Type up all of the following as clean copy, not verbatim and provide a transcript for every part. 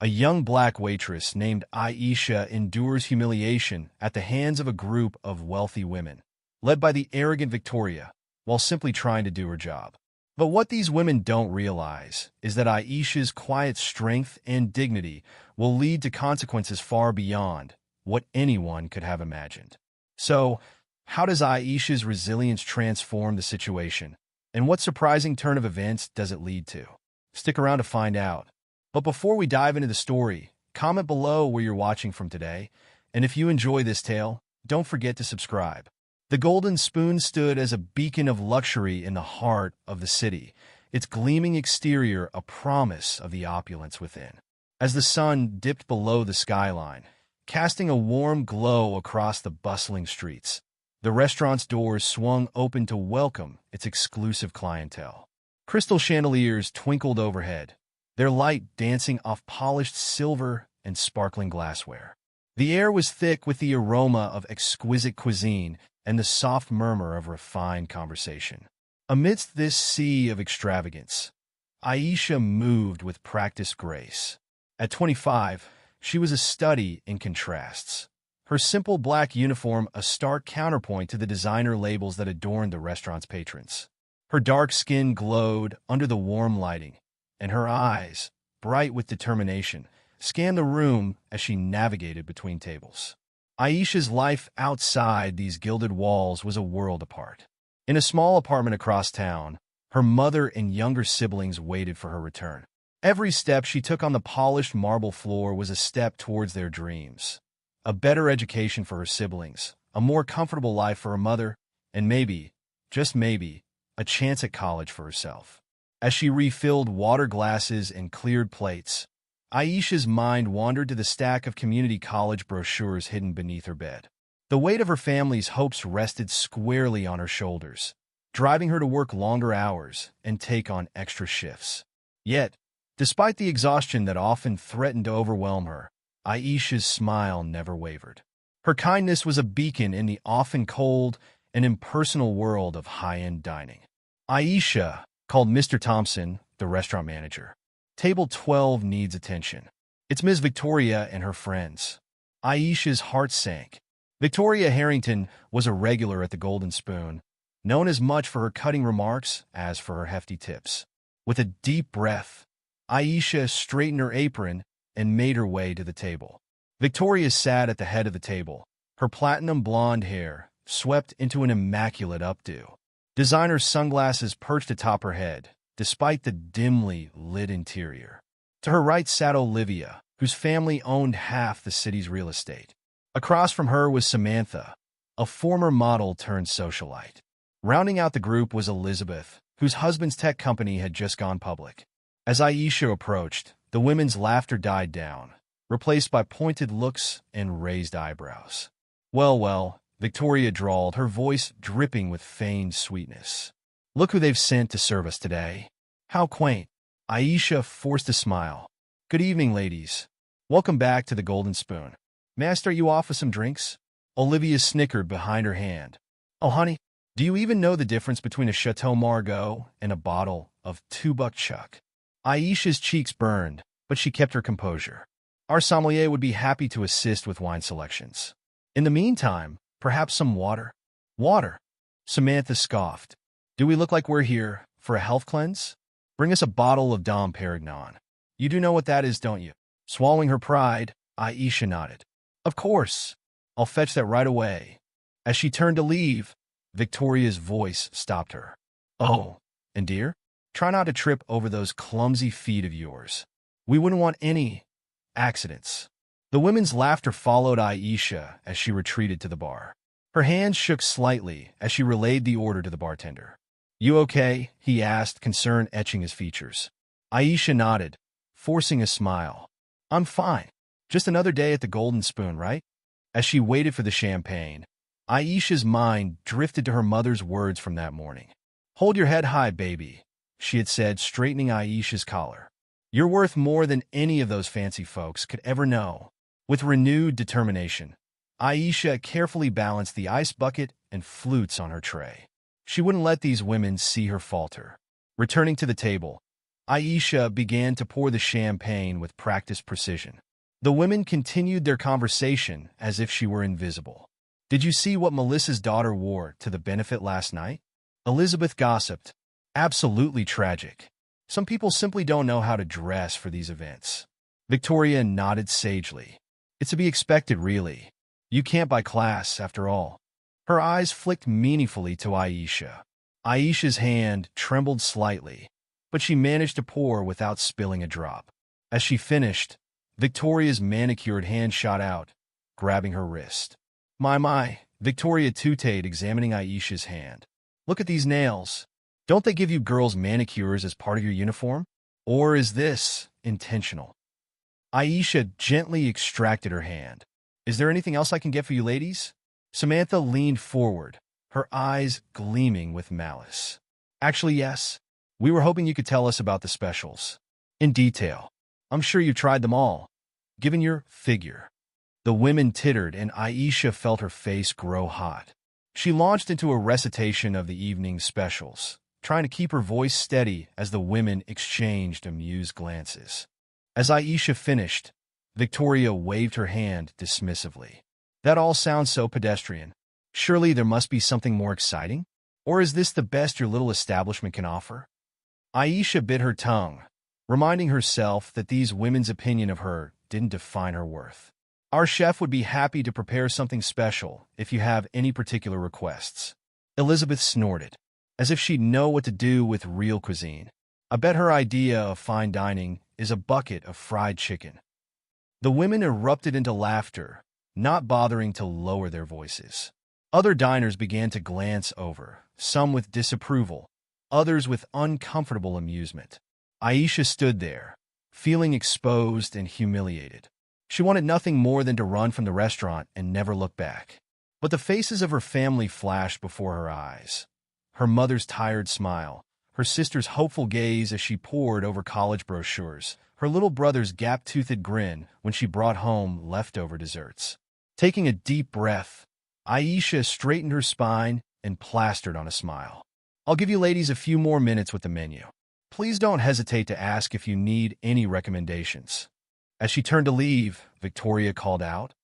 A young black waitress named Aisha endures humiliation at the hands of a group of wealthy women, led by the arrogant Victoria, while simply trying to do her job. But what these women don't realize is that Aisha's quiet strength and dignity will lead to consequences far beyond what anyone could have imagined. So, how does Aisha's resilience transform the situation? And what surprising turn of events does it lead to? Stick around to find out. But before we dive into the story, comment below where you're watching from today, and if you enjoy this tale, don't forget to subscribe. The Golden Spoon stood as a beacon of luxury in the heart of the city, its gleaming exterior a promise of the opulence within. As the sun dipped below the skyline, casting a warm glow across the bustling streets, the restaurant's doors swung open to welcome its exclusive clientele. Crystal chandeliers twinkled overhead, their light dancing off polished silver and sparkling glassware. The air was thick with the aroma of exquisite cuisine and the soft murmur of refined conversation. Amidst this sea of extravagance, Aisha moved with practiced grace. At 25, she was a study in contrasts. Her simple black uniform a stark counterpoint to the designer labels that adorned the restaurant's patrons. Her dark skin glowed under the warm lighting, and her eyes, bright with determination, scanned the room as she navigated between tables. Aisha's life outside these gilded walls was a world apart. In a small apartment across town, her mother and younger siblings waited for her return. Every step she took on the polished marble floor was a step towards their dreams. A better education for her siblings, a more comfortable life for her mother, and maybe, just maybe, a chance at college for herself. As she refilled water glasses and cleared plates, Aisha's mind wandered to the stack of community college brochures hidden beneath her bed. The weight of her family's hopes rested squarely on her shoulders, driving her to work longer hours and take on extra shifts. Yet, despite the exhaustion that often threatened to overwhelm her, Aisha's smile never wavered. Her kindness was a beacon in the often cold and impersonal world of high-end dining. Aisha called Mr. Thompson, the restaurant manager. Table 12 needs attention. It's Ms. Victoria and her friends. Aisha's heart sank. Victoria Harrington was a regular at the Golden Spoon, known as much for her cutting remarks as for her hefty tips. With a deep breath, Aisha straightened her apron and made her way to the table. Victoria sat at the head of the table, her platinum blonde hair swept into an immaculate updo. Designer sunglasses perched atop her head, despite the dimly lit interior. To her right sat Olivia, whose family owned half the city's real estate. Across from her was Samantha, a former model turned socialite. Rounding out the group was Elizabeth, whose husband's tech company had just gone public. As Aisha approached, the women's laughter died down, replaced by pointed looks and raised eyebrows. Well, Victoria drawled, her voice dripping with feigned sweetness. Look who they've sent to serve us today. How quaint. Aisha forced a smile. Good evening, ladies. Welcome back to the Golden Spoon. May I start you off with some drinks? Olivia snickered behind her hand. Oh, honey, do you even know the difference between a Chateau Margaux and a bottle of $2 Chuck? Aisha's cheeks burned, but she kept her composure. Our sommelier would be happy to assist with wine selections. In the meantime, perhaps some water? Water? Samantha scoffed. Do we look like we're here for a health cleanse? Bring us a bottle of Dom Perignon. You do know what that is, don't you? Swallowing her pride, Aisha nodded. Of course. I'll fetch that right away. As she turned to leave, Victoria's voice stopped her. Oh, and dear, try not to trip over those clumsy feet of yours. We wouldn't want any accidents. The women's laughter followed Aisha as she retreated to the bar. Her hands shook slightly as she relayed the order to the bartender. You okay? He asked, concern etching his features. Aisha nodded, forcing a smile. I'm fine. Just another day at the Golden Spoon, right? As she waited for the champagne, Aisha's mind drifted to her mother's words from that morning. Hold your head high, baby, she had said, straightening Aisha's collar. You're worth more than any of those fancy folks could ever know. With renewed determination, Aisha carefully balanced the ice bucket and flutes on her tray. She wouldn't let these women see her falter. Returning to the table, Aisha began to pour the champagne with practiced precision. The women continued their conversation as if she were invisible. "Did you see what Melissa's daughter wore to the benefit last night?" Elizabeth gossiped. "Absolutely tragic. Some people simply don't know how to dress for these events." Victoria nodded sagely. "It's to be expected, really. You can't buy class, after all." Her eyes flicked meaningfully to Aisha. Aisha's hand trembled slightly, but she managed to pour without spilling a drop. As she finished, Victoria's manicured hand shot out, grabbing her wrist. My, Victoria tooted, examining Aisha's hand. "Look at these nails. Don't they give you girls manicures as part of your uniform? Or is this intentional?" Aisha gently extracted her hand. "Is there anything else I can get for you ladies?" Samantha leaned forward, her eyes gleaming with malice. "Actually, yes. We were hoping you could tell us about the specials. In detail. I'm sure you've tried them all, given your figure." The women tittered, and Aisha felt her face grow hot. She launched into a recitation of the evening's specials, trying to keep her voice steady as the women exchanged amused glances. As Aisha finished, Victoria waved her hand dismissively. "That all sounds so pedestrian. Surely there must be something more exciting? Or is this the best your little establishment can offer?" Aisha bit her tongue, reminding herself that these women's opinion of her didn't define her worth. "Our chef would be happy to prepare something special if you have any particular requests." Elizabeth snorted, as if she'd know what to do with real cuisine. "I bet her idea of fine dining is a bucket of fried chicken." The women erupted into laughter, not bothering to lower their voices. Other diners began to glance over, some with disapproval, others with uncomfortable amusement. Aisha stood there, feeling exposed and humiliated. She wanted nothing more than to run from the restaurant and never look back. But the faces of her family flashed before her eyes. Her mother's tired smile, her sister's hopeful gaze as she pored over college brochures, her little brother's gap-toothed grin when she brought home leftover desserts. Taking a deep breath, Aisha straightened her spine and plastered on a smile. "I'll give you ladies a few more minutes with the menu. Please don't hesitate to ask if you need any recommendations." As she turned to leave, Victoria called out,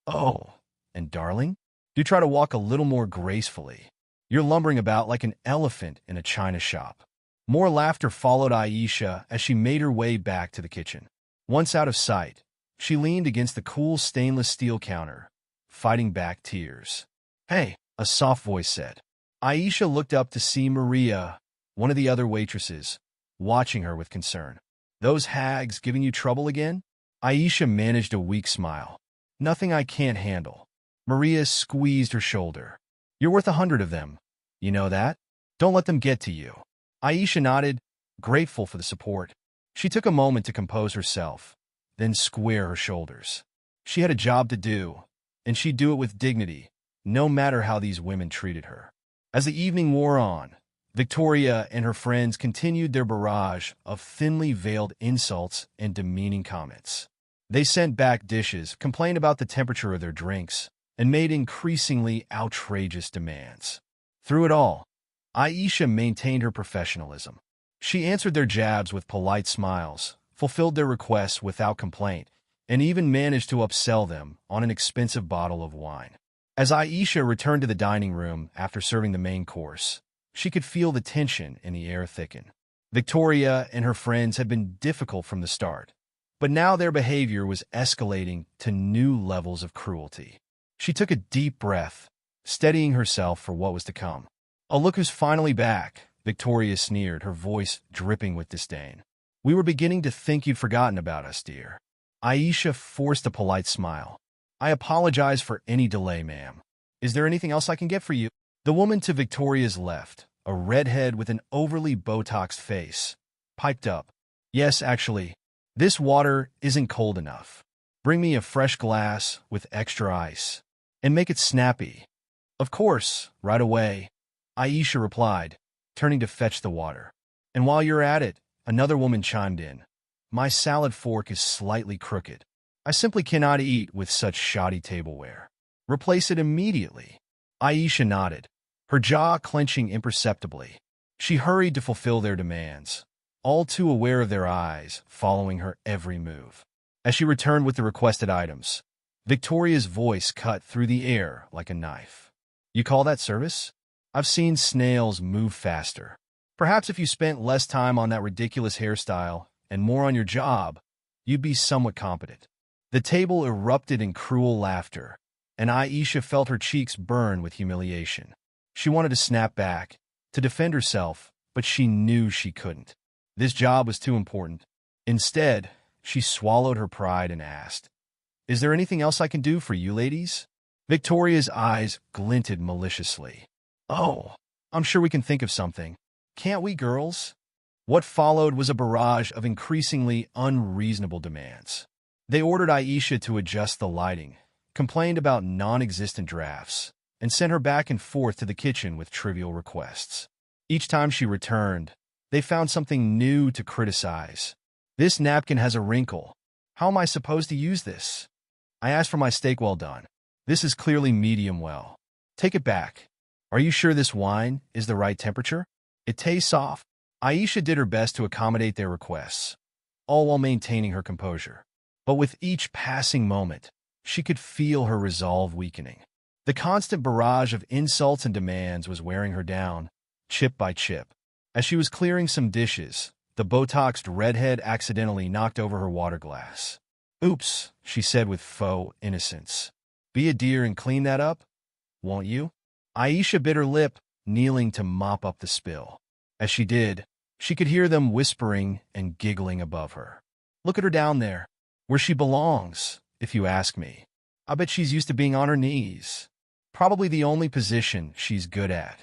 "Oh, and darling, do try to walk a little more gracefully. You're lumbering about like an elephant in a china shop." More laughter followed Aisha as she made her way back to the kitchen. Once out of sight, she leaned against the cool stainless steel counter, fighting back tears. "Hey," a soft voice said. Aisha looked up to see Maria, one of the other waitresses, watching her with concern. "Those hags giving you trouble again?" Aisha managed a weak smile. "Nothing I can't handle." Maria squeezed her shoulder. "You're worth 100 of them. You know that? Don't let them get to you." Aisha nodded, grateful for the support. She took a moment to compose herself, then square her shoulders. She had a job to do, and she'd do it with dignity, no matter how these women treated her. As the evening wore on, Victoria and her friends continued their barrage of thinly veiled insults and demeaning comments. They sent back dishes, complained about the temperature of their drinks, and made increasingly outrageous demands. Through it all, Aisha maintained her professionalism. She answered their jabs with polite smiles, fulfilled their requests without complaint, and even managed to upsell them on an expensive bottle of wine. As Aisha returned to the dining room after serving the main course, she could feel the tension in the air thicken. Victoria and her friends had been difficult from the start, but now their behavior was escalating to new levels of cruelty. She took a deep breath, steadying herself for what was to come. "Oh, look who's finally back," Victoria sneered, her voice dripping with disdain. "We were beginning to think you'd forgotten about us, dear." Aisha forced a polite smile. "I apologize for any delay, ma'am. Is there anything else I can get for you?" The woman to Victoria's left, a redhead with an overly Botoxed face, piped up, "Yes, actually, this water isn't cold enough. Bring me a fresh glass with extra ice. And make it snappy." "Of course, right away," Aisha replied, turning to fetch the water. "And while you're at it," another woman chimed in, "my salad fork is slightly crooked. I simply cannot eat with such shoddy tableware. Replace it immediately." Aisha nodded, her jaw clenching imperceptibly. She hurried to fulfill their demands, all too aware of their eyes, following her every move. As she returned with the requested items, Victoria's voice cut through the air like a knife. "You call that service? I've seen snails move faster. Perhaps if you spent less time on that ridiculous hairstyle and more on your job, you'd be somewhat competent." The table erupted in cruel laughter, and Aisha felt her cheeks burn with humiliation. She wanted to snap back, to defend herself, but she knew she couldn't. This job was too important. Instead, she swallowed her pride and asked, "Is there anything else I can do for you ladies?" Victoria's eyes glinted maliciously. "Oh, I'm sure we can think of something. Can't we, girls?" What followed was a barrage of increasingly unreasonable demands. They ordered Aisha to adjust the lighting, complained about non-existent drafts, and sent her back and forth to the kitchen with trivial requests. Each time she returned, they found something new to criticize. "This napkin has a wrinkle. How am I supposed to use this? I asked for my steak well done. This is clearly medium well. Take it back. Are you sure this wine is the right temperature? It tastes off." Aisha did her best to accommodate their requests, all while maintaining her composure. But with each passing moment, she could feel her resolve weakening. The constant barrage of insults and demands was wearing her down, chip by chip. As she was clearing some dishes, the Botoxed redhead accidentally knocked over her water glass. "Oops," she said with faux innocence. "Be a dear and clean that up, won't you?" Aisha bit her lip, kneeling to mop up the spill. As she did, she could hear them whispering and giggling above her. "Look at her down there, where she belongs, if you ask me. I bet she's used to being on her knees. Probably the only position she's good at."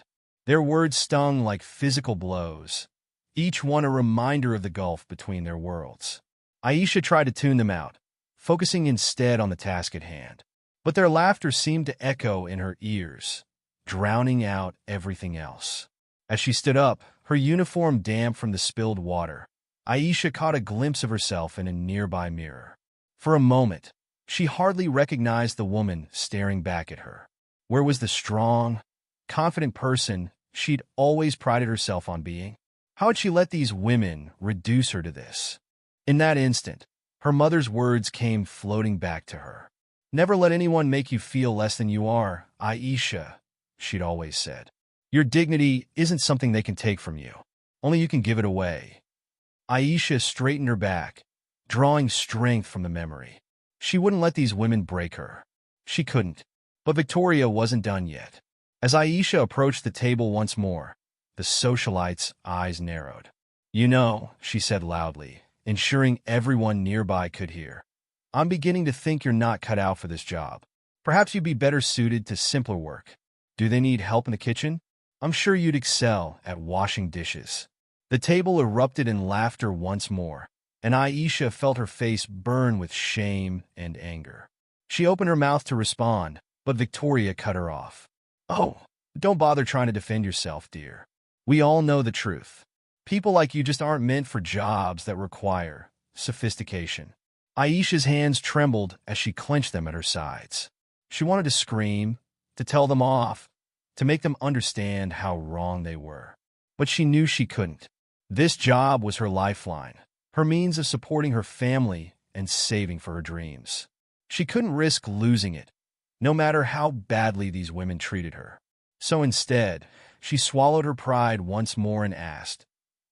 Their words stung like physical blows, each one a reminder of the gulf between their worlds. Aisha tried to tune them out, focusing instead on the task at hand. But their laughter seemed to echo in her ears, drowning out everything else. As she stood up, her uniform damp from the spilled water, Aisha caught a glimpse of herself in a nearby mirror. For a moment, she hardly recognized the woman staring back at her. Where was the strong, confident person she'd always prided herself on being? How had she let these women reduce her to this? In that instant, her mother's words came floating back to her. "Never let anyone make you feel less than you are, Aisha," she'd always said. "Your dignity isn't something they can take from you. Only you can give it away." Aisha straightened her back, drawing strength from the memory. She wouldn't let these women break her. She couldn't. But Victoria wasn't done yet. As Aisha approached the table once more, the socialite's eyes narrowed. "You know," she said loudly, ensuring everyone nearby could hear, "I'm beginning to think you're not cut out for this job. Perhaps you'd be better suited to simpler work. Do they need help in the kitchen? I'm sure you'd excel at washing dishes." The table erupted in laughter once more, and Aisha felt her face burn with shame and anger. She opened her mouth to respond, but Victoria cut her off. "Oh, don't bother trying to defend yourself, dear. We all know the truth. People like you just aren't meant for jobs that require sophistication." Aisha's hands trembled as she clenched them at her sides. She wanted to scream, to tell them off, to make them understand how wrong they were. But she knew she couldn't. This job was her lifeline, her means of supporting her family and saving for her dreams. She couldn't risk losing it, no matter how badly these women treated her. So instead, she swallowed her pride once more and asked,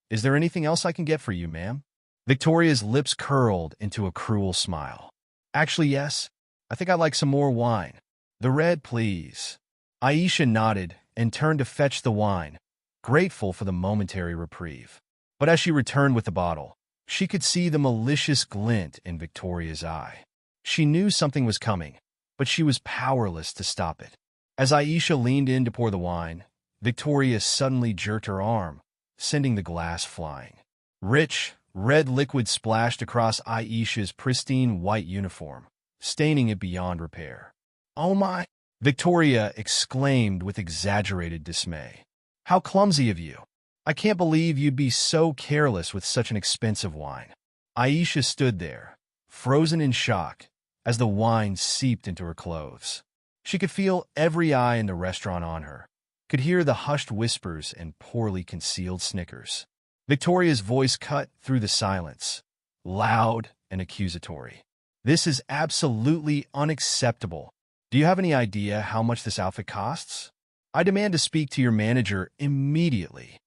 "Is there anything else I can get for you, ma'am?" Victoria's lips curled into a cruel smile. "Actually, yes. I think I'd like some more wine. The red, please." Aisha nodded and turned to fetch the wine, grateful for the momentary reprieve. But as she returned with the bottle, she could see the malicious glint in Victoria's eye. She knew something was coming, but she was powerless to stop it. As Aisha leaned in to pour the wine, Victoria suddenly jerked her arm, sending the glass flying. Rich, red liquid splashed across Aisha's pristine white uniform, staining it beyond repair. "Oh my!" Victoria exclaimed with exaggerated dismay. "How clumsy of you! I can't believe you'd be so careless with such an expensive wine." Aisha stood there, frozen in shock, as the wine seeped into her clothes. She could feel every eye in the restaurant on her, could hear the hushed whispers and poorly concealed snickers. Victoria's voice cut through the silence, loud and accusatory. "This is absolutely unacceptable. Do you have any idea how much this outfit costs? I demand to speak to your manager immediately."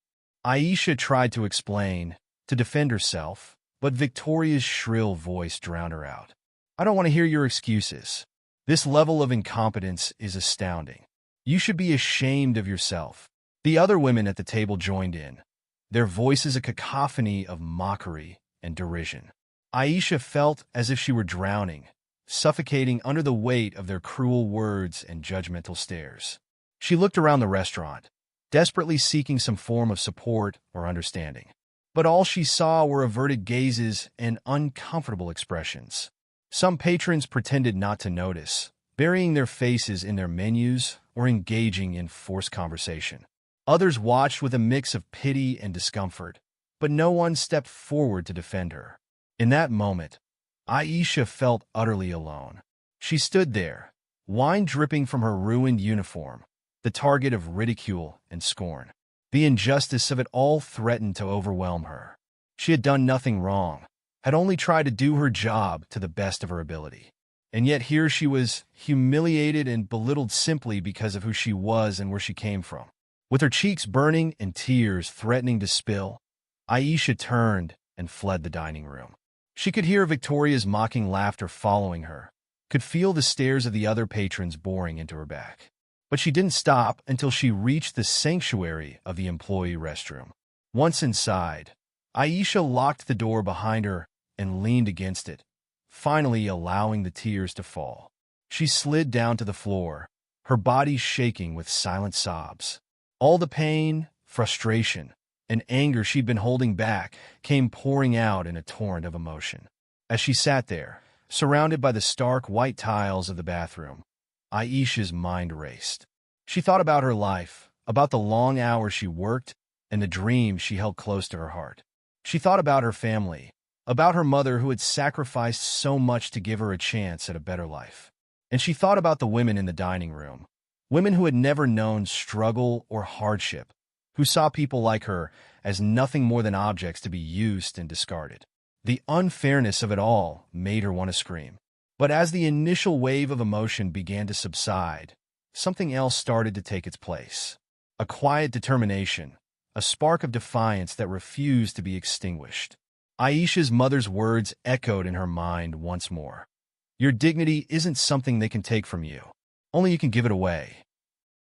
Aisha tried to explain, to defend herself, but Victoria's shrill voice drowned her out. "I don't want to hear your excuses. This level of incompetence is astounding. You should be ashamed of yourself." The other women at the table joined in, their voices a cacophony of mockery and derision. Aisha felt as if she were drowning, suffocating under the weight of their cruel words and judgmental stares. She looked around the restaurant, desperately seeking some form of support or understanding. But all she saw were averted gazes and uncomfortable expressions. Some patrons pretended not to notice, burying their faces in their menus or engaging in forced conversation. Others watched with a mix of pity and discomfort, but no one stepped forward to defend her. In that moment, Aisha felt utterly alone. She stood there, wine dripping from her ruined uniform, the target of ridicule and scorn. The injustice of it all threatened to overwhelm her. She had done nothing wrong, had only tried to do her job to the best of her ability. And yet here she was, humiliated and belittled simply because of who she was and where she came from. With her cheeks burning and tears threatening to spill, Aisha turned and fled the dining room. She could hear Victoria's mocking laughter following her, could feel the stares of the other patrons boring into her back. But she didn't stop until she reached the sanctuary of the employee restroom. Once inside, Aisha locked the door behind her and leaned against it, finally allowing the tears to fall. She slid down to the floor, her body shaking with silent sobs. All the pain, frustration, and anger she'd been holding back came pouring out in a torrent of emotion. As she sat there, surrounded by the stark white tiles of the bathroom, Aisha's mind raced. She thought about her life, about the long hours she worked, and the dreams she held close to her heart. She thought about her family, about her mother who had sacrificed so much to give her a chance at a better life. And she thought about the women in the dining room, women who had never known struggle or hardship, who saw people like her as nothing more than objects to be used and discarded. The unfairness of it all made her want to scream. But as the initial wave of emotion began to subside, something else started to take its place. A quiet determination, a spark of defiance that refused to be extinguished. Aisha's mother's words echoed in her mind once more. "Your dignity isn't something they can take from you. Only you can give it away."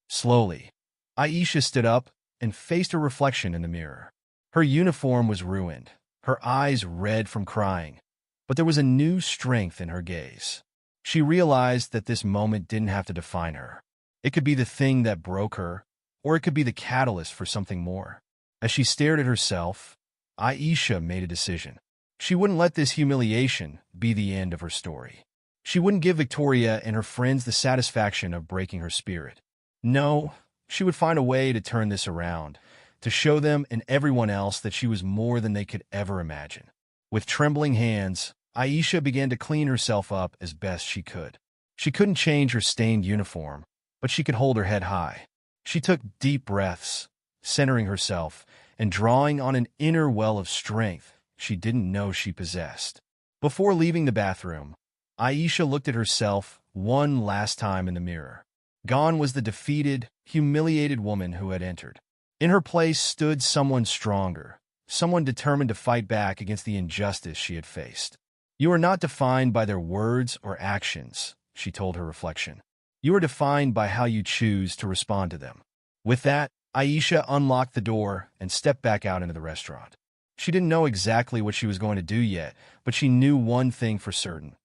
Slowly, Aisha stood up and faced her reflection in the mirror. Her uniform was ruined, her eyes red from crying, but there was a new strength in her gaze. She realized that this moment didn't have to define her. It could be the thing that broke her, or it could be the catalyst for something more. As she stared at herself, Aisha made a decision. She wouldn't let this humiliation be the end of her story. She wouldn't give Victoria and her friends the satisfaction of breaking her spirit. No, she would find a way to turn this around, to show them and everyone else that she was more than they could ever imagine. With trembling hands, Aisha began to clean herself up as best she could. She couldn't change her stained uniform, but she could hold her head high. She took deep breaths, centering herself and drawing on an inner well of strength she didn't know she possessed. Before leaving the bathroom, Aisha looked at herself one last time in the mirror. Gone was the defeated, humiliated woman who had entered. In her place stood someone stronger, someone determined to fight back against the injustice she had faced. "You are not defined by their words or actions," she told her reflection. "You are defined by how you choose to respond to them." With that, Aisha unlocked the door and stepped back out into the restaurant. She didn't know exactly what she was going to do yet, but she knew one thing for certain.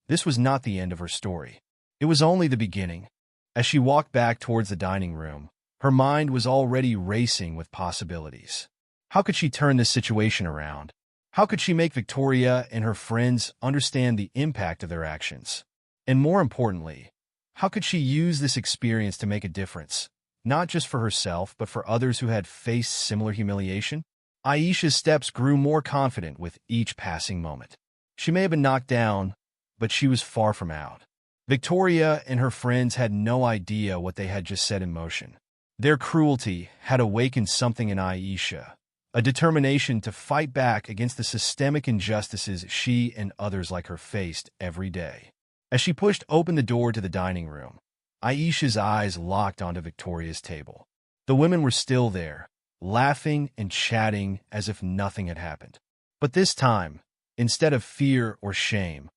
This was not the end of her story. It was only the beginning. As she walked back towards the dining room, her mind was already racing with possibilities. How could she turn this situation around? How could she make Victoria and her friends understand the impact of their actions? And more importantly, how could she use this experience to make a difference, not just for herself, but for others who had faced similar humiliation? Aisha's steps grew more confident with each passing moment. She may have been knocked down, but she was far from out. Victoria and her friends had no idea what they had just set in motion. Their cruelty had awakened something in Aisha, a determination to fight back against the systemic injustices she and others like her faced every day. As she pushed open the door to the dining room, Aisha's eyes locked onto Victoria's table. The women were still there, laughing and chatting as if nothing had happened. But this time, instead of fear or shame,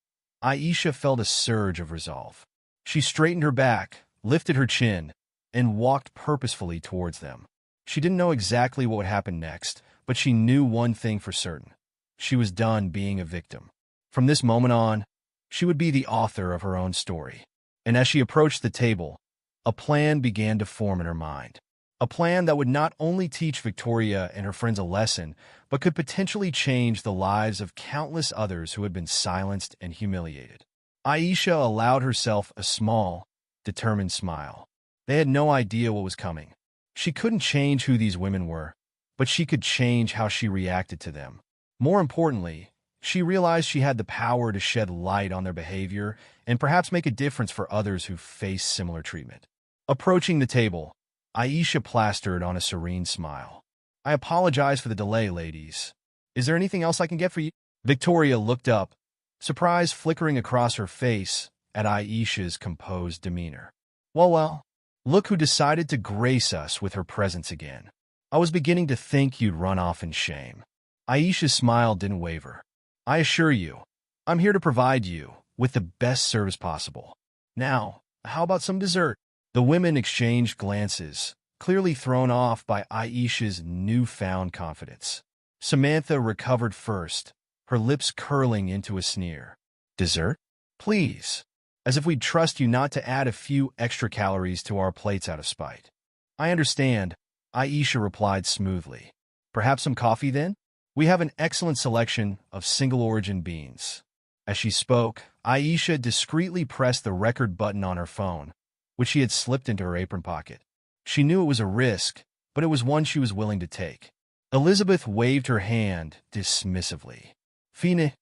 Aisha felt a surge of resolve. She straightened her back, lifted her chin, and walked purposefully towards them. She didn't know exactly what would happen next, but she knew one thing for certain. She was done being a victim. From this moment on, she would be the author of her own story. And as she approached the table, a plan began to form in her mind. A plan that would not only teach Victoria and her friends a lesson, but could potentially change the lives of countless others who had been silenced and humiliated. Aisha allowed herself a small, determined smile. They had no idea what was coming. She couldn't change who these women were, but she could change how she reacted to them. More importantly, she realized she had the power to shed light on their behavior and perhaps make a difference for others who face similar treatment. Approaching the table, Aisha plastered on a serene smile. "I apologize for the delay, ladies. Is there anything else I can get for you?" Victoria looked up, surprise flickering across her face at Aisha's composed demeanor. Well, look who decided to grace us with her presence again. I was beginning to think you'd run off in shame." Aisha's smile didn't waver. "I assure you, I'm here to provide you with the best service possible. Now, how about some dessert?" The women exchanged glances, clearly thrown off by Aisha's newfound confidence. Samantha recovered first, her lips curling into a sneer. "Dessert? Please, as if we'd trust you not to add a few extra calories to our plates out of spite." "I understand," Aisha replied smoothly. "Perhaps some coffee then? We have an excellent selection of single-origin beans." As she spoke, Aisha discreetly pressed the record button on her phone, which she had slipped into her apron pocket. She knew it was a risk, but it was one she was willing to take. Elizabeth waved her hand dismissively. Fine,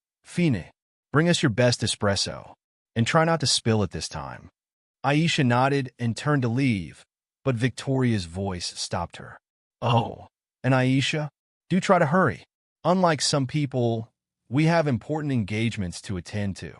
bring us your best espresso, and try not to spill it this time." Aisha nodded and turned to leave, but Victoria's voice stopped her. "Oh, and Aisha, do try to hurry. Unlike some people, we have important engagements to attend to."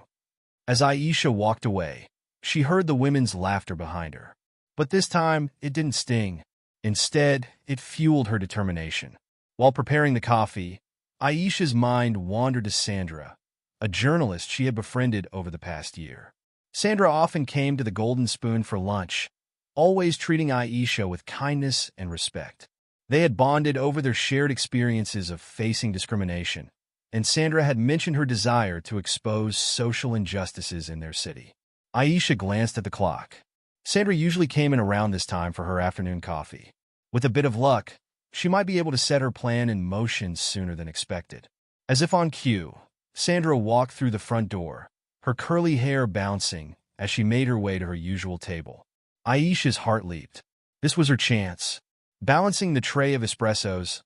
As Aisha walked away, she heard the women's laughter behind her. But this time, it didn't sting. Instead, it fueled her determination. While preparing the coffee, Aisha's mind wandered to Sandra, a journalist she had befriended over the past year. Sandra often came to the Golden Spoon for lunch, always treating Aisha with kindness and respect. They had bonded over their shared experiences of facing discrimination, and Sandra had mentioned her desire to expose social injustices in their city. Aisha glanced at the clock. Sandra usually came in around this time for her afternoon coffee. With a bit of luck, she might be able to set her plan in motion sooner than expected. As if on cue, Sandra walked through the front door, her curly hair bouncing as she made her way to her usual table. Aisha's heart leaped. This was her chance. Balancing the tray of espressos,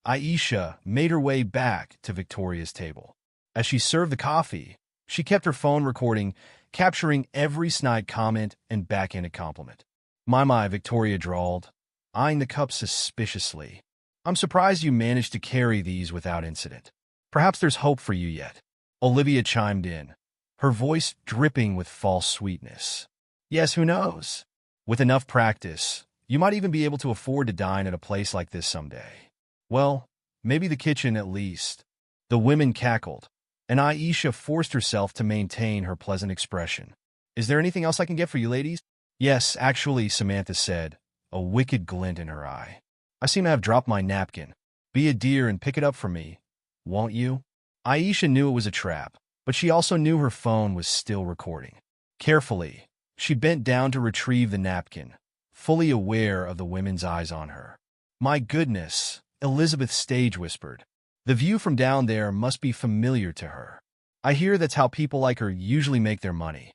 Aisha made her way back to Victoria's table. As she served the coffee, she kept her phone recording, capturing every snide comment and backhanded compliment. My, Victoria drawled, eyeing the cup suspiciously. "I'm surprised you managed to carry these without incident. Perhaps there's hope for you yet." Olivia chimed in, her voice dripping with false sweetness. "Yes, who knows? With enough practice, you might even be able to afford to dine at a place like this someday." "Well, maybe the kitchen at least." The women cackled, and Aisha forced herself to maintain her pleasant expression. "Is there anything else I can get for you, ladies?" "Yes, actually," Samantha said, a wicked glint in her eye. "I seem to have dropped my napkin. Be a dear and pick it up for me, won't you?" Aisha knew it was a trap, but she also knew her phone was still recording. Carefully, she bent down to retrieve the napkin, fully aware of the women's eyes on her. "My goodness," Elizabeth stage whispered. "The view from down there must be familiar to her. I hear that's how people like her usually make their money."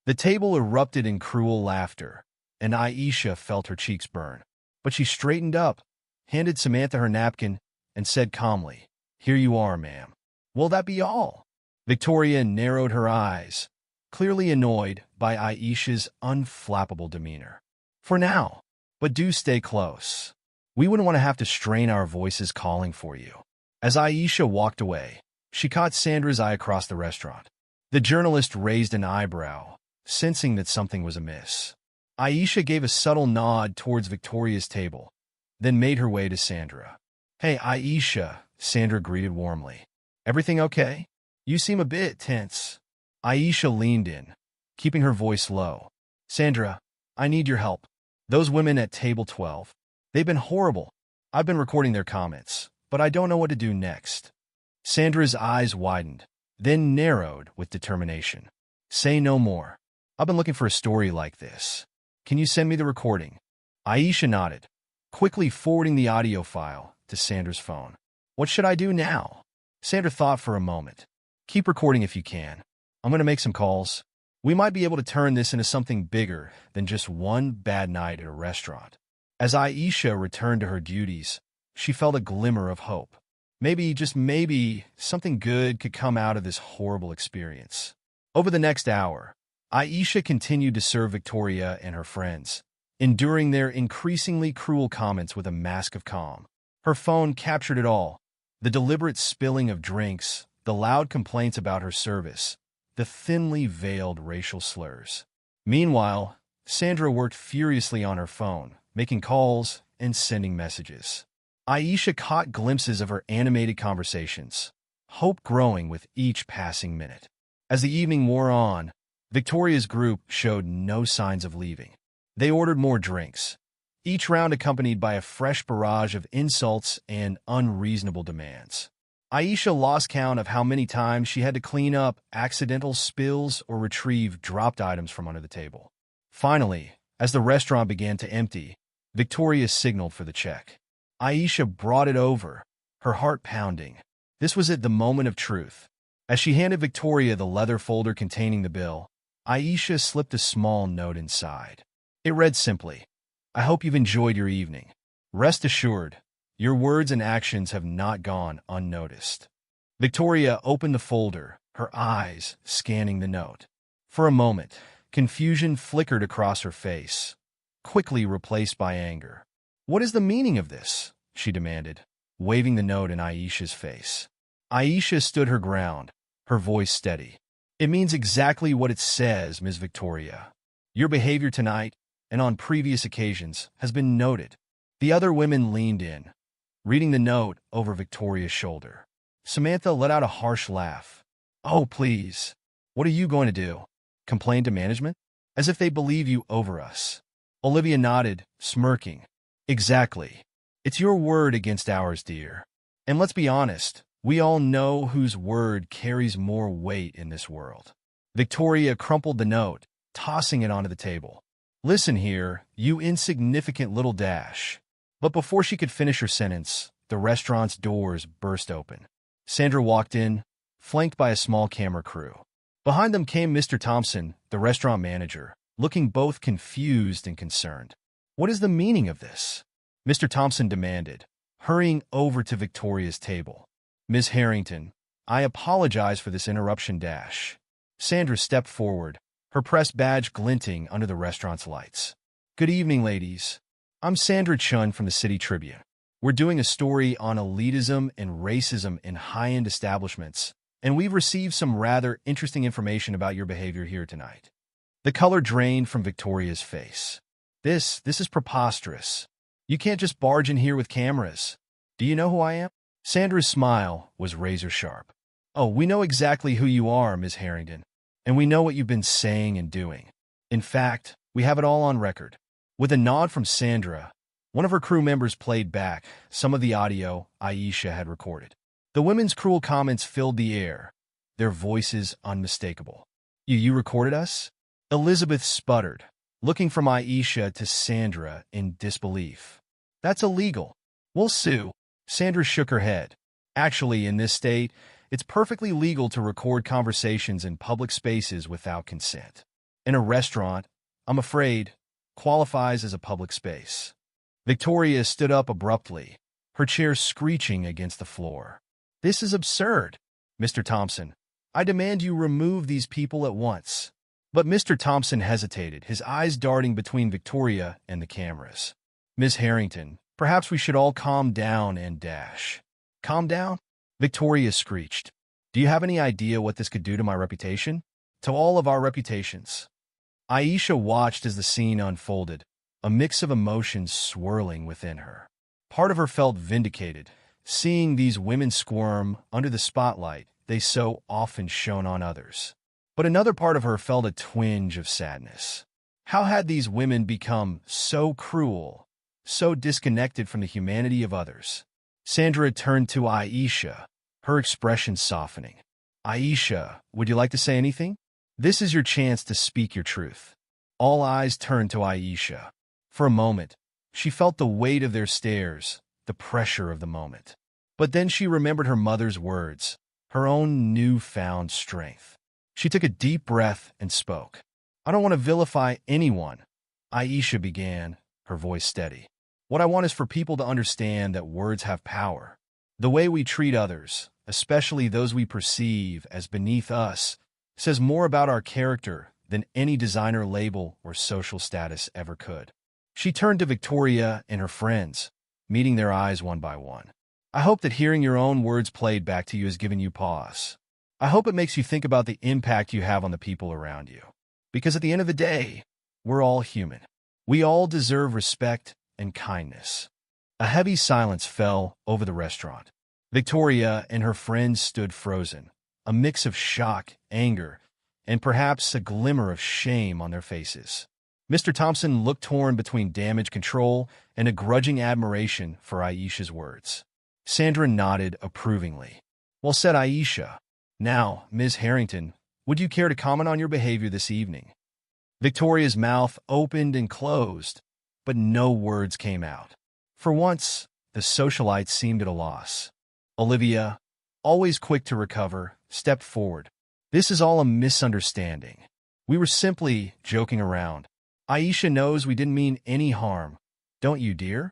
The table erupted in cruel laughter, and Aisha felt her cheeks burn. But she straightened up, handed Samantha her napkin, and said calmly, "Here you are, ma'am." "Will that be all?" Victoria narrowed her eyes, clearly annoyed by Aisha's unflappable demeanor. "For now, but do stay close." We wouldn't want to have to strain our voices calling for you. As Aisha walked away, she caught Sandra's eye across the restaurant. The journalist raised an eyebrow, sensing that something was amiss. Aisha gave a subtle nod towards Victoria's table, then made her way to Sandra. "Hey, Aisha," Sandra greeted warmly. "Everything okay? You seem a bit tense." Aisha leaned in, keeping her voice low. "Sandra, I need your help. Those women at table 12, they've been horrible. I've been recording their comments, but I don't know what to do next." Sandra's eyes widened, then narrowed with determination. "Say no more. I've been looking for a story like this. Can you send me the recording?" Aisha nodded, quickly forwarding the audio file to Sandra's phone. "What should I do now?" Sandra thought for a moment. "Keep recording if you can. I'm going to make some calls. We might be able to turn this into something bigger than just one bad night at a restaurant." As Aisha returned to her duties, she felt a glimmer of hope. Maybe, just maybe, something good could come out of this horrible experience. Over the next hour, Aisha continued to serve Victoria and her friends, enduring their increasingly cruel comments with a mask of calm. Her phone captured it all: the deliberate spilling of drinks, the loud complaints about her service, the thinly veiled racial slurs. Meanwhile, Sandra worked furiously on her phone, making calls and sending messages. Aisha caught glimpses of her animated conversations, hope growing with each passing minute. As the evening wore on, Victoria's group showed no signs of leaving. They ordered more drinks, each round accompanied by a fresh barrage of insults and unreasonable demands. Aisha lost count of how many times she had to clean up accidental spills or retrieve dropped items from under the table. Finally, as the restaurant began to empty, Victoria signaled for the check. Aisha brought it over, her heart pounding. This was at the moment of truth. As she handed Victoria the leather folder containing the bill, Aisha slipped a small note inside. It read simply, "I hope you've enjoyed your evening. Rest assured, your words and actions have not gone unnoticed." Victoria opened the folder, her eyes scanning the note. For a moment, confusion flickered across her face, quickly replaced by anger. "What is the meaning of this?" she demanded, waving the note in Aisha's face. Aisha stood her ground, her voice steady. "It means exactly what it says, Ms. Victoria. Your behavior tonight, and on previous occasions, has been noted." The other women leaned in, reading the note over Victoria's shoulder. Samantha let out a harsh laugh. "Oh, please. What are you going to do? Complain to management? As if they believe you over us." Olivia nodded, smirking. "Exactly. It's your word against ours, dear. And let's be honest, we all know whose word carries more weight in this world." Victoria crumpled the note, tossing it onto the table. "Listen here, you insignificant little dash." But before she could finish her sentence, the restaurant's doors burst open. Sandra walked in, flanked by a small camera crew. Behind them came Mr. Thompson, the restaurant manager, looking both confused and concerned. "What is the meaning of this?" Mr. Thompson demanded, hurrying over to Victoria's table. "Ms. Harrington, I apologize for this interruption dash." Sandra stepped forward, her press badge glinting under the restaurant's lights. "Good evening, ladies. I'm Sandra Chun from the City Tribune. We're doing a story on elitism and racism in high-end establishments, and we've received some rather interesting information about your behavior here tonight." The color drained from Victoria's face. This is preposterous. You can't just barge in here with cameras. Do you know who I am?" Sandra's smile was razor-sharp. "Oh, we know exactly who you are, Ms. Harrington, and we know what you've been saying and doing. In fact, we have it all on record." With a nod from Sandra, one of her crew members played back some of the audio Aisha had recorded. The women's cruel comments filled the air, their voices unmistakable. You recorded us?" Elizabeth sputtered, looking from Aisha to Sandra in disbelief. "That's illegal. We'll sue." Sandra shook her head. "Actually, in this state, it's perfectly legal to record conversations in public spaces without consent. In a restaurant, I'm afraid, qualifies as a public space." Victoria stood up abruptly, her chair screeching against the floor. "This is absurd. Mr. Thompson, I demand you remove these people at once." But Mr. Thompson hesitated, his eyes darting between Victoria and the cameras. "Ms. Harrington, Perhaps we should all calm down and dash. Calm down? Victoria screeched. Do you have any idea what this could do to my reputation? To all of our reputations. Aisha watched as the scene unfolded, a mix of emotions swirling within her. Part of her felt vindicated, seeing these women squirm under the spotlight they so often shone on others. But another part of her felt a twinge of sadness. How had these women become so cruel, so disconnected from the humanity of others? Sandra turned to Aisha, her expression softening. Aisha, would you like to say anything? This is your chance to speak your truth. All eyes turned to Aisha. For a moment, she felt the weight of their stares, the pressure of the moment. But then she remembered her mother's words, her own newfound strength. She took a deep breath and spoke. I don't want to vilify anyone, Aisha began, her voice steady. What I want is for people to understand that words have power. The way we treat others, especially those we perceive as beneath us, says more about our character than any designer label or social status ever could. She turned to Victoria and her friends, meeting their eyes one by one. I hope that hearing your own words played back to you has given you pause. I hope it makes you think about the impact you have on the people around you. Because at the end of the day, we're all human. We all deserve respect and kindness. A heavy silence fell over the restaurant. Victoria and her friends stood frozen, a mix of shock, anger, and perhaps a glimmer of shame on their faces. Mr. Thompson looked torn between damage control and a grudging admiration for Aisha's words. Sandra nodded approvingly. Well said, Aisha. Now, Ms. Harrington, would you care to comment on your behavior this evening? Victoria's mouth opened and closed, but no words came out. For once, the socialite seemed at a loss. Olivia, always quick to recover, stepped forward. This is all a misunderstanding. We were simply joking around. Aisha knows we didn't mean any harm. Don't you, dear?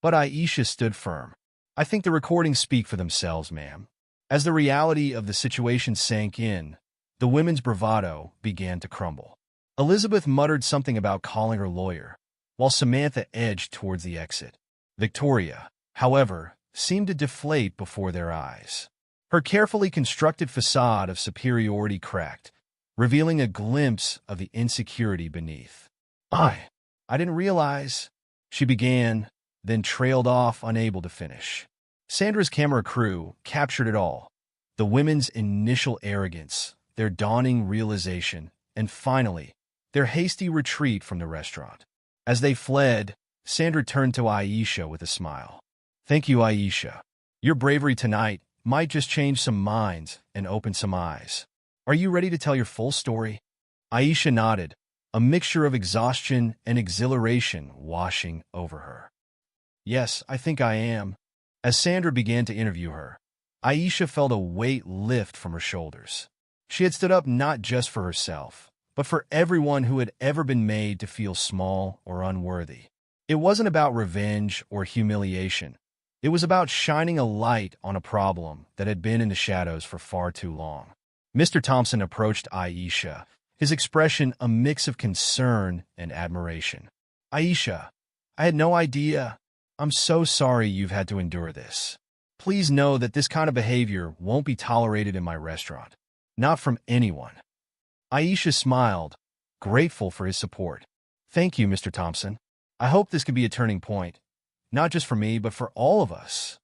But Aisha stood firm. I think the recordings speak for themselves, ma'am. As the reality of the situation sank in, the women's bravado began to crumble. Elizabeth muttered something about calling her lawyer, while Samantha edged towards the exit. Victoria, however, seemed to deflate before their eyes. Her carefully constructed facade of superiority cracked, revealing a glimpse of the insecurity beneath. I didn't realize, she began, then trailed off, unable to finish. Sandra's camera crew captured it all. The women's initial arrogance, their dawning realization, and finally, their hasty retreat from the restaurant. As they fled, Sandra turned to Aisha with a smile. Thank you, Aisha. Your bravery tonight might just change some minds and open some eyes. Are you ready to tell your full story? Aisha nodded, a mixture of exhaustion and exhilaration washing over her. Yes, I think I am. As Sandra began to interview her, Aisha felt a weight lift from her shoulders. She had stood up not just for herself, but for everyone who had ever been made to feel small or unworthy. It wasn't about revenge or humiliation. It was about shining a light on a problem that had been in the shadows for far too long. Mr. Thompson approached Aisha, his expression a mix of concern and admiration. Aisha, I had no idea. I'm so sorry you've had to endure this. Please know that this kind of behavior won't be tolerated in my restaurant. Not from anyone. Aisha smiled, grateful for his support. Thank you, Mr. Thompson. I hope this can be a turning point, not just for me, but for all of us.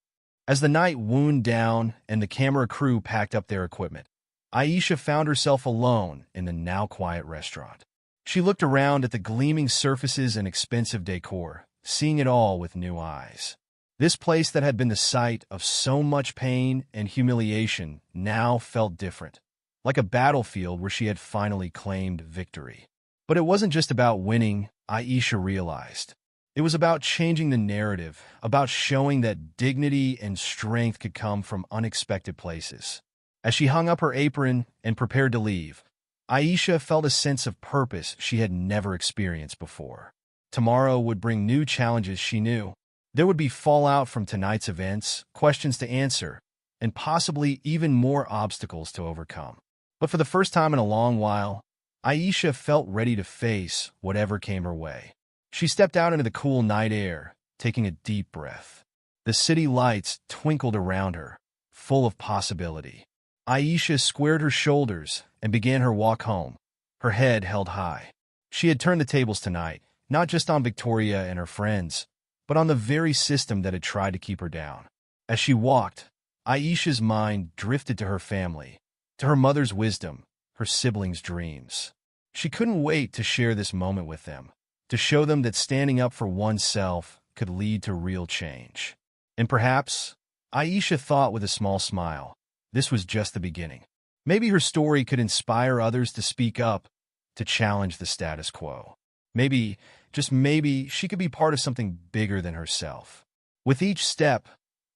As the night wound down and the camera crew packed up their equipment, Aisha found herself alone in the now quiet restaurant. She looked around at the gleaming surfaces and expensive decor, seeing it all with new eyes. This place that had been the site of so much pain and humiliation now felt different, like a battlefield where she had finally claimed victory. But it wasn't just about winning, Aisha realized. It was about changing the narrative, about showing that dignity and strength could come from unexpected places. As she hung up her apron and prepared to leave, Aisha felt a sense of purpose she had never experienced before. Tomorrow would bring new challenges, she knew. There would be fallout from tonight's events, questions to answer, and possibly even more obstacles to overcome. But for the first time in a long while, Aisha felt ready to face whatever came her way. She stepped out into the cool night air, taking a deep breath. The city lights twinkled around her, full of possibility. Aisha squared her shoulders and began her walk home, her head held high. She had turned the tables tonight, not just on Victoria and her friends, but on the very system that had tried to keep her down. As she walked, Aisha's mind drifted to her family, to her mother's wisdom, her siblings' dreams. She couldn't wait to share this moment with them, to show them that standing up for oneself could lead to real change. And perhaps, Aisha thought with a small smile, this was just the beginning. Maybe her story could inspire others to speak up, to challenge the status quo. Maybe, just maybe, she could be part of something bigger than herself. With each step,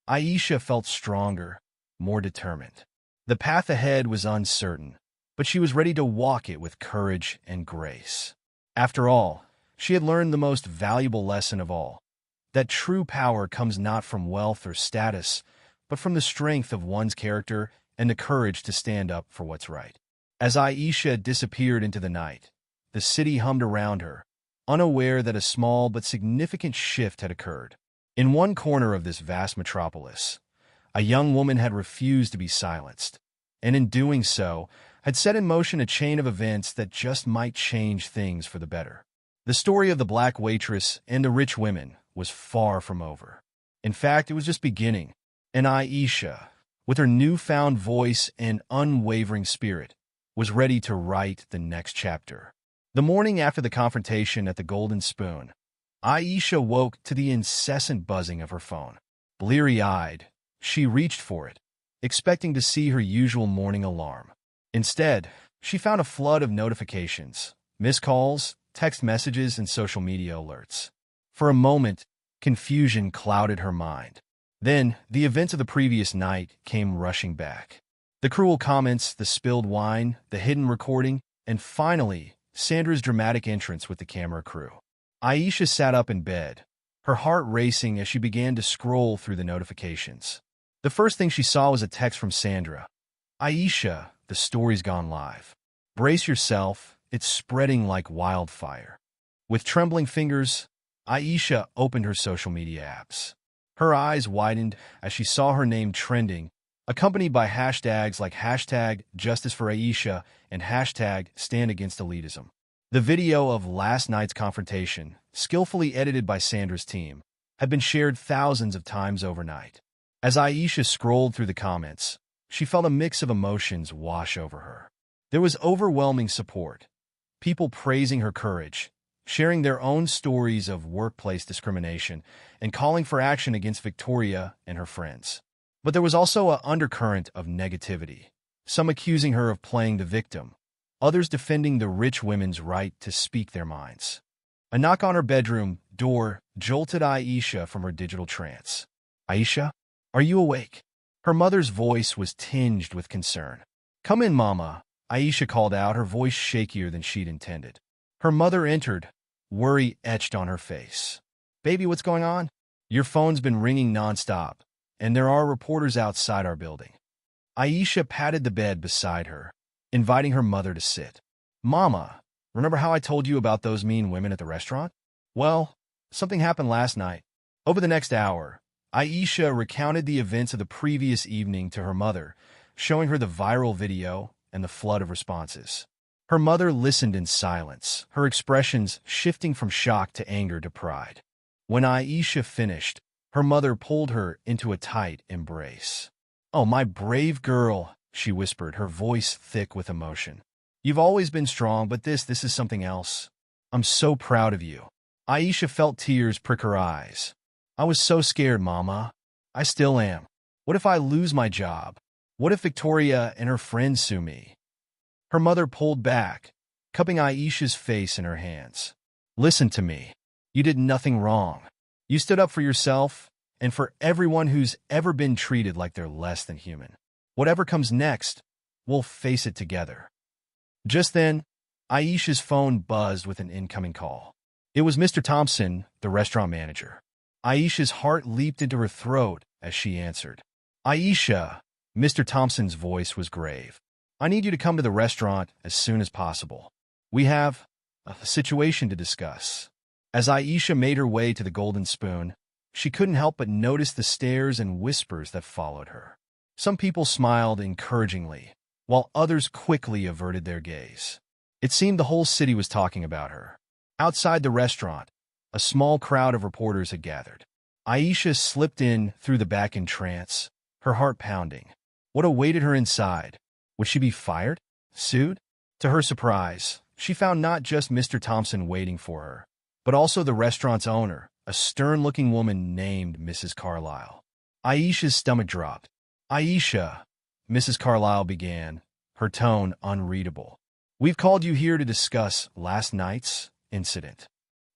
Aisha felt stronger, more determined. The path ahead was uncertain, but she was ready to walk it with courage and grace. After all, she had learned the most valuable lesson of all, that true power comes not from wealth or status, but from the strength of one's character and the courage to stand up for what's right. As Aisha disappeared into the night, the city hummed around her, unaware that a small but significant shift had occurred. In one corner of this vast metropolis, a young woman had refused to be silenced, and in doing so, had set in motion a chain of events that just might change things for the better. The story of the black waitress and the rich women was far from over. In fact, it was just beginning, and Aisha, with her newfound voice and unwavering spirit, was ready to write the next chapter. The morning after the confrontation at the Golden Spoon, Aisha woke to the incessant buzzing of her phone. Bleary-eyed, she reached for it, expecting to see her usual morning alarm. Instead, she found a flood of notifications, missed calls, text messages, and social media alerts. For a moment, confusion clouded her mind. Then, the events of the previous night came rushing back. The cruel comments, the spilled wine, the hidden recording, and finally, Sandra's dramatic entrance with the camera crew. Aisha sat up in bed, her heart racing as she began to scroll through the notifications. The first thing she saw was a text from Sandra. Aisha, the story's gone live. Brace yourself, it's spreading like wildfire. With trembling fingers, Aisha opened her social media apps. Her eyes widened as she saw her name trending, accompanied by hashtags like #JusticeForAisha and #StandAgainstElitism. The video of last night's confrontation, skillfully edited by Sandra's team, had been shared thousands of times overnight. As Aisha scrolled through the comments, she felt a mix of emotions wash over her. There was overwhelming support, people praising her courage, sharing their own stories of workplace discrimination, and calling for action against Victoria and her friends. But there was also an undercurrent of negativity, some accusing her of playing the victim, others defending the rich women's right to speak their minds. A knock on her bedroom door jolted Aisha from her digital trance. "Aisha, are you awake?" Her mother's voice was tinged with concern. "Come in, Mama," Aisha called out, her voice shakier than she'd intended. Her mother entered, worry etched on her face. "Baby, what's going on?" "Your phone's been ringing nonstop, and there are reporters outside our building." Aisha patted the bed beside her, inviting her mother to sit. "Mama, remember how I told you about those mean women at the restaurant? Well, something happened last night." Over the next hour, Aisha recounted the events of the previous evening to her mother, showing her the viral video and the flood of responses. Her mother listened in silence, her expressions shifting from shock to anger to pride. When Aisha finished, her mother pulled her into a tight embrace. "Oh, my brave girl," she whispered, her voice thick with emotion. "You've always been strong, but this is something else. I'm so proud of you." Aisha felt tears prick her eyes. "I was so scared, Mama. I still am. What if I lose my job? What if Victoria and her friends sue me?" Her mother pulled back, cupping Aisha's face in her hands. "Listen to me. You did nothing wrong. You stood up for yourself and for everyone who's ever been treated like they're less than human. Whatever comes next, we'll face it together." Just then, Aisha's phone buzzed with an incoming call. It was Mr. Thompson, the restaurant manager. Aisha's heart leaped into her throat as she answered. "Aisha," Mr. Thompson's voice was grave. "I need you to come to the restaurant as soon as possible. We have a situation to discuss." As Aisha made her way to the Golden Spoon, she couldn't help but notice the stares and whispers that followed her. Some people smiled encouragingly, while others quickly averted their gaze. It seemed the whole city was talking about her. Outside the restaurant, a small crowd of reporters had gathered. Aisha slipped in through the back in trance, her heart pounding. What awaited her inside? Would she be fired? Sued? To her surprise, she found not just Mr. Thompson waiting for her, but also the restaurant's owner, a stern-looking woman named Mrs. Carlyle. Aisha's stomach dropped. "Aisha," Mrs. Carlyle began, her tone unreadable. "We've called you here to discuss last night's incident."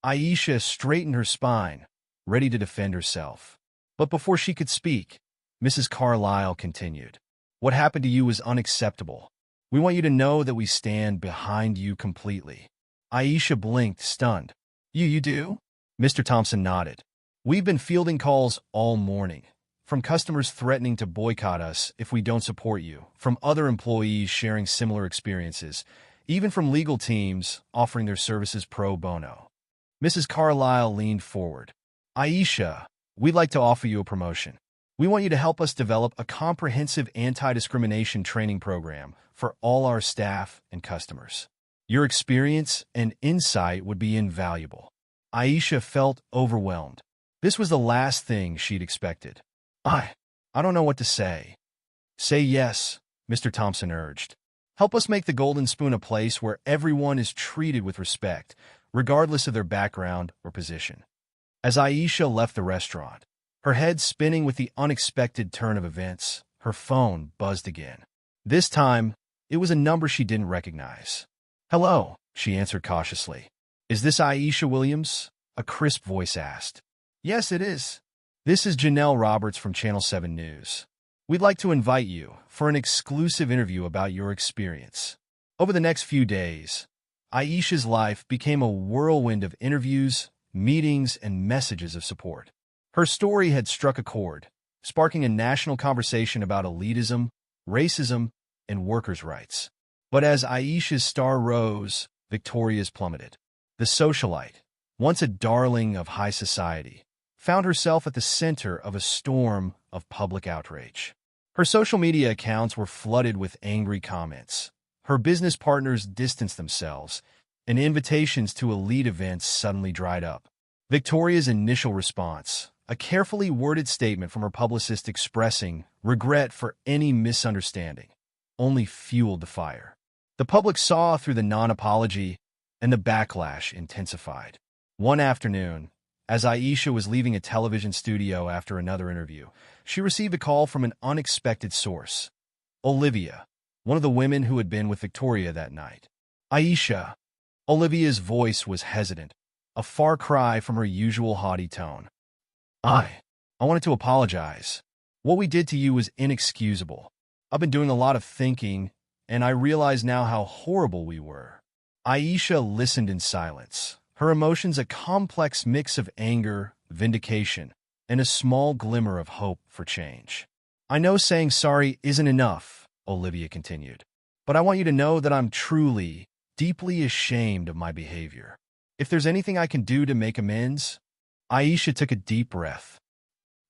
Aisha straightened her spine, ready to defend herself. But before she could speak, Mrs. Carlyle continued. "What happened to you was unacceptable. We want you to know that we stand behind you completely." Aisha blinked, stunned. You do?" Mr. Thompson nodded. "We've been fielding calls all morning, from customers threatening to boycott us if we don't support you, from other employees sharing similar experiences, even from legal teams offering their services pro bono." Mrs. Carlyle leaned forward. "Aisha, we'd like to offer you a promotion. We want you to help us develop a comprehensive anti-discrimination training program for all our staff and customers. Your experience and insight would be invaluable." Aisha felt overwhelmed. This was the last thing she'd expected. I don't know what to say." "Say yes," Mr. Thompson urged. "Help us make the Golden Spoon a place where everyone is treated with respect, regardless of their background or position." As Aisha left the restaurant, her head spinning with the unexpected turn of events, her phone buzzed again. This time, it was a number she didn't recognize. "Hello," she answered cautiously. "Is this Aisha Williams?" a crisp voice asked. "Yes, it is. This is Janelle Roberts from Channel 7 News. We'd like to invite you for an exclusive interview about your experience." Over the next few days, Aisha's life became a whirlwind of interviews, meetings, and messages of support. Her story had struck a chord, sparking a national conversation about elitism, racism, and workers' rights. But as Aisha's star rose, Victoria's plummeted. The socialite, once a darling of high society, found herself at the center of a storm of public outrage. Her social media accounts were flooded with angry comments. Her business partners distanced themselves, and invitations to elite events suddenly dried up. Victoria's initial response, a carefully worded statement from her publicist expressing regret for any misunderstanding, only fueled the fire. The public saw through the non-apology, and the backlash intensified. One afternoon, as Aisha was leaving a television studio after another interview, she received a call from an unexpected source. Olivia, one of the women who had been with Victoria that night. "Aisha." Olivia's voice was hesitant, a far cry from her usual haughty tone. I wanted to apologize. What we did to you was inexcusable. I've been doing a lot of thinking, and I realize now how horrible we were." Aisha listened in silence, her emotions a complex mix of anger, vindication, and a small glimmer of hope for change. "I know saying sorry isn't enough," Olivia continued, "but I want you to know that I'm truly, deeply ashamed of my behavior. If there's anything I can do to make amends..." Aisha took a deep breath.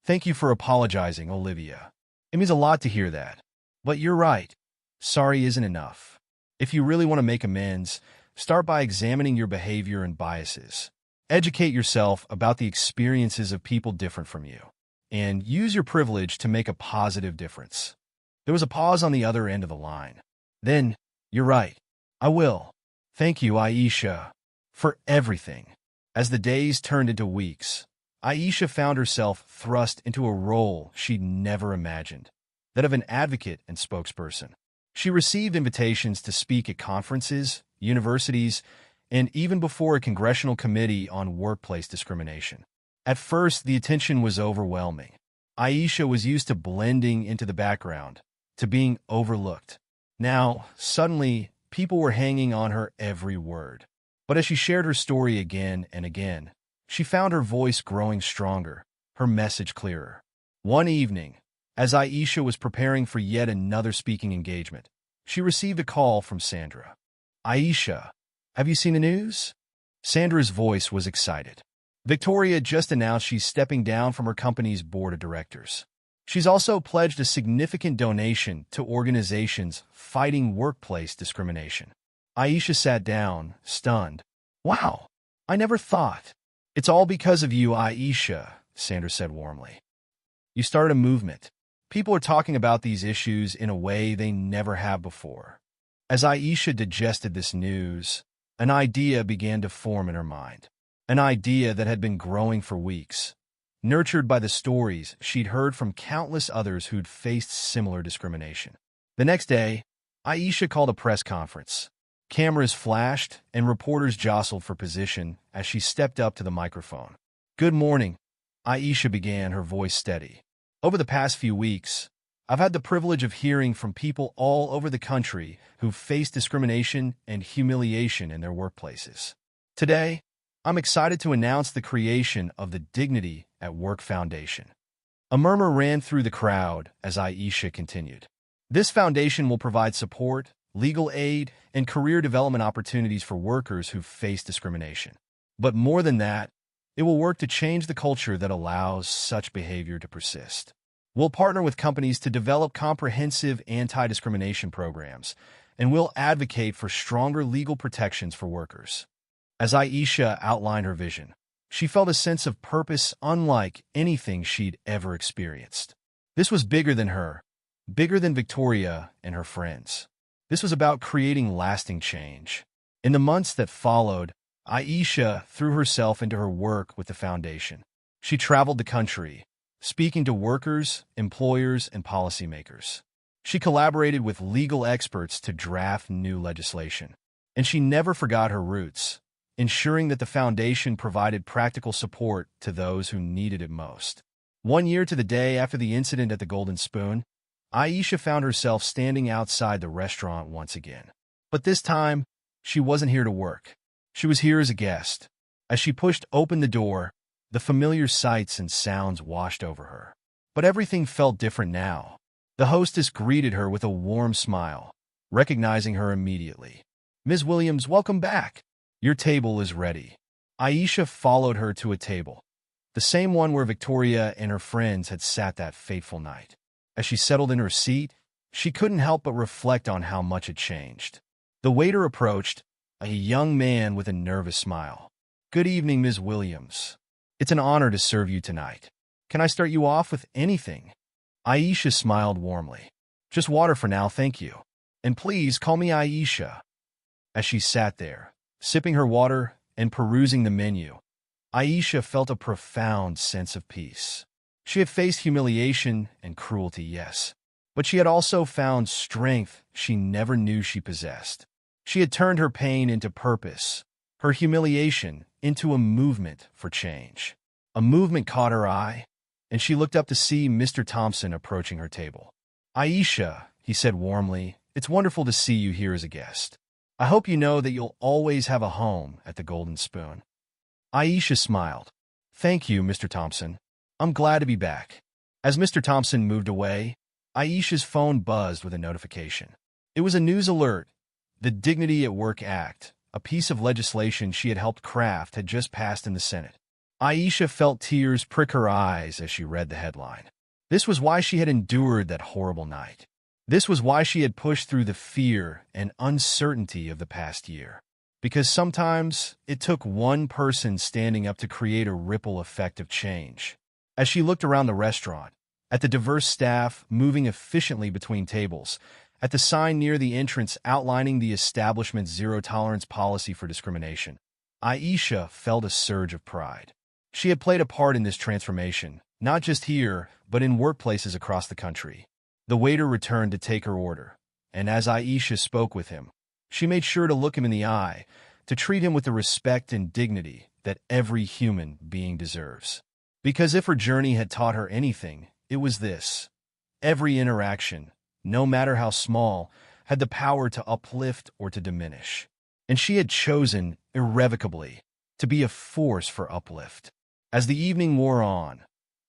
"Thank you for apologizing, Olivia. It means a lot to hear that. But you're right. Sorry isn't enough. If you really want to make amends, start by examining your behavior and biases. Educate yourself about the experiences of people different from you, and use your privilege to make a positive difference." There was a pause on the other end of the line. Then, "You're right. I will. Thank you, Aisha, for everything." As the days turned into weeks, Aisha found herself thrust into a role she'd never imagined, that of an advocate and spokesperson. She received invitations to speak at conferences, universities, and even before a congressional committee on workplace discrimination. At first, the attention was overwhelming. Aisha was used to blending into the background, to being overlooked. Now, suddenly, people were hanging on her every word. But as she shared her story again and again, she found her voice growing stronger, her message clearer. One evening, as Aisha was preparing for yet another speaking engagement, she received a call from Sandra. "Aisha, have you seen the news?" Sandra's voice was excited. Victoria just announced she's stepping down from her company's board of directors. She's also pledged a significant donation to organizations fighting workplace discrimination. Aisha sat down, stunned. Wow, I never thought. It's all because of you, Aisha, Sandra said warmly. You started a movement. People are talking about these issues in a way they never have before. As Aisha digested this news, an idea began to form in her mind. An idea that had been growing for weeks, nurtured by the stories she'd heard from countless others who'd faced similar discrimination. The next day, Aisha called a press conference. Cameras flashed and reporters jostled for position as she stepped up to the microphone. Good morning, Aisha began, her voice steady. Over the past few weeks, I've had the privilege of hearing from people all over the country who've faced discrimination and humiliation in their workplaces. Today, I'm excited to announce the creation of the Dignity at Work Foundation. A murmur ran through the crowd as Aisha continued. This foundation will provide support, legal aid, and career development opportunities for workers who've faced discrimination. But more than that, it will work to change the culture that allows such behavior to persist. We'll partner with companies to develop comprehensive anti-discrimination programs, and we'll advocate for stronger legal protections for workers. As Aisha outlined her vision, she felt a sense of purpose unlike anything she'd ever experienced. This was bigger than her, bigger than Victoria and her friends. This was about creating lasting change. In the months that followed, Aisha threw herself into her work with the foundation. She traveled the country, speaking to workers, employers, and policymakers. She collaborated with legal experts to draft new legislation. And she never forgot her roots, ensuring that the foundation provided practical support to those who needed it most. 1 year to the day after the incident at the Golden Spoon, Aisha found herself standing outside the restaurant once again. But this time, she wasn't here to work. She was here as a guest. As she pushed open the door, the familiar sights and sounds washed over her. But everything felt different now. The hostess greeted her with a warm smile, recognizing her immediately. Ms. Williams, welcome back. Your table is ready. Aisha followed her to a table, the same one where Victoria and her friends had sat that fateful night. As she settled in her seat, she couldn't help but reflect on how much had changed. The waiter approached, a young man with a nervous smile. Good evening, Ms. Williams. It's an honor to serve you tonight. Can I start you off with anything? Aisha smiled warmly. Just water for now, thank you. And please call me Aisha. As she sat there, sipping her water and perusing the menu, Aisha felt a profound sense of peace. She had faced humiliation and cruelty, yes, but she had also found strength she never knew she possessed. She had turned her pain into purpose, her humiliation into a movement for change. A movement caught her eye, and she looked up to see Mr. Thompson approaching her table. Aisha, he said warmly, it's wonderful to see you here as a guest. I hope you know that you'll always have a home at the Golden Spoon. Aisha smiled. Thank you, Mr. Thompson. I'm glad to be back. As Mr. Thompson moved away, Aisha's phone buzzed with a notification. It was a news alert. The Dignity at Work Act, a piece of legislation she had helped craft, had just passed in the Senate. Aisha felt tears prick her eyes as she read the headline. This was why she had endured that horrible night. This was why she had pushed through the fear and uncertainty of the past year. Because sometimes it took one person standing up to create a ripple effect of change. As she looked around the restaurant, at the diverse staff moving efficiently between tables, at the sign near the entrance outlining the establishment's zero-tolerance policy for discrimination, Aisha felt a surge of pride. She had played a part in this transformation, not just here, but in workplaces across the country. The waiter returned to take her order, and as Aisha spoke with him, she made sure to look him in the eye, to treat him with the respect and dignity that every human being deserves. Because if her journey had taught her anything, it was this. Every interaction, no matter how small, had the power to uplift or to diminish. And she had chosen, irrevocably, to be a force for uplift. As the evening wore on,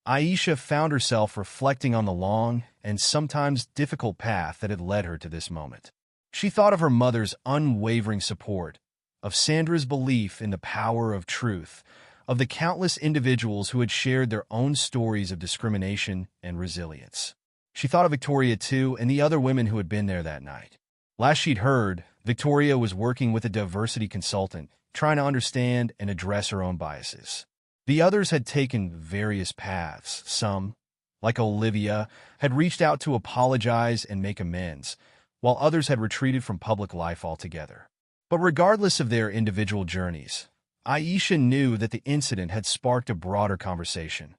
Aisha found herself reflecting on the long and sometimes difficult path that had led her to this moment. She thought of her mother's unwavering support, of Sandra's belief in the power of truth, of the countless individuals who had shared their own stories of discrimination and resilience. She thought of Victoria too and the other women who had been there that night. Last she'd heard, Victoria was working with a diversity consultant, trying to understand and address her own biases. The others had taken various paths. Some, like Olivia, had reached out to apologize and make amends, while others had retreated from public life altogether. But regardless of their individual journeys, Aisha knew that the incident had sparked a broader conversation,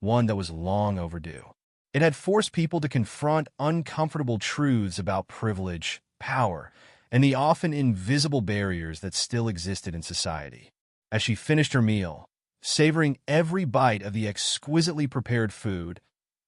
one that was long overdue. It had forced people to confront uncomfortable truths about privilege, power, and the often invisible barriers that still existed in society. As she finished her meal, savoring every bite of the exquisitely prepared food,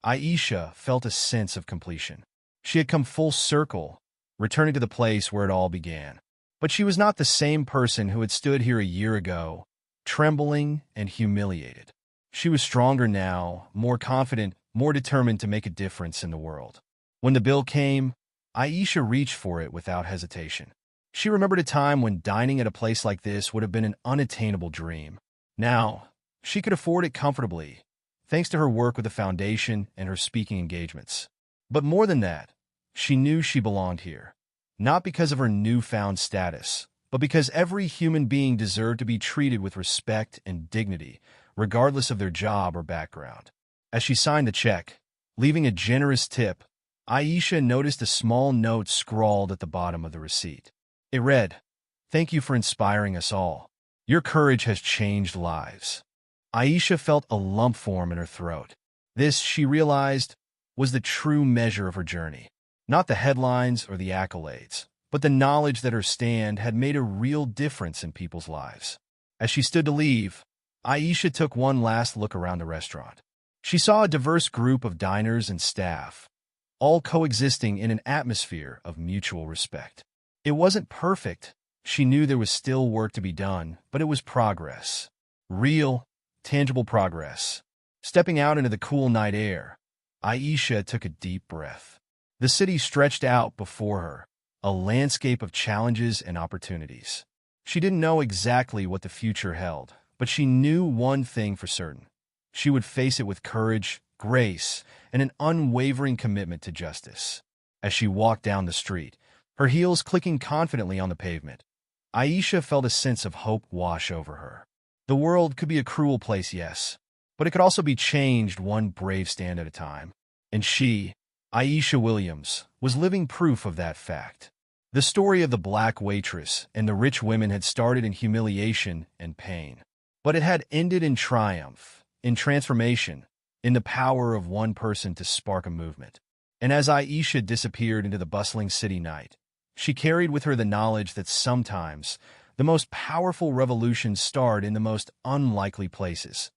Aisha felt a sense of completion. She had come full circle, returning to the place where it all began. But she was not the same person who had stood here a year ago, trembling and humiliated. She was stronger now, more confident, more determined to make a difference in the world. When the bill came, Aisha reached for it without hesitation. She remembered a time when dining at a place like this would have been an unattainable dream. Now, she could afford it comfortably, thanks to her work with the foundation and her speaking engagements. But more than that, she knew she belonged here, not because of her newfound status, but because every human being deserved to be treated with respect and dignity, regardless of their job or background. As she signed the check, leaving a generous tip, Aisha noticed a small note scrawled at the bottom of the receipt. It read, "Thank you for inspiring us all. Your courage has changed lives." Aisha felt a lump form in her throat. This, she realized, was the true measure of her journey. Not the headlines or the accolades, but the knowledge that her stand had made a real difference in people's lives. As she stood to leave, Aisha took one last look around the restaurant. She saw a diverse group of diners and staff, all coexisting in an atmosphere of mutual respect. It wasn't perfect. She knew there was still work to be done, but it was progress. Real, tangible progress. Stepping out into the cool night air, Aisha took a deep breath. The city stretched out before her, a landscape of challenges and opportunities. She didn't know exactly what the future held, but she knew one thing for certain. She would face it with courage, grace, and an unwavering commitment to justice. As she walked down the street, her heels clicking confidently on the pavement, Aisha felt a sense of hope wash over her. The world could be a cruel place, yes, but it could also be changed one brave stand at a time. And she, Aisha Williams, was living proof of that fact. The story of the black waitress and the rich women had started in humiliation and pain, but it had ended in triumph, in transformation, in the power of one person to spark a movement. And as Aisha disappeared into the bustling city night, she carried with her the knowledge that sometimes the most powerful revolutions start in the most unlikely places,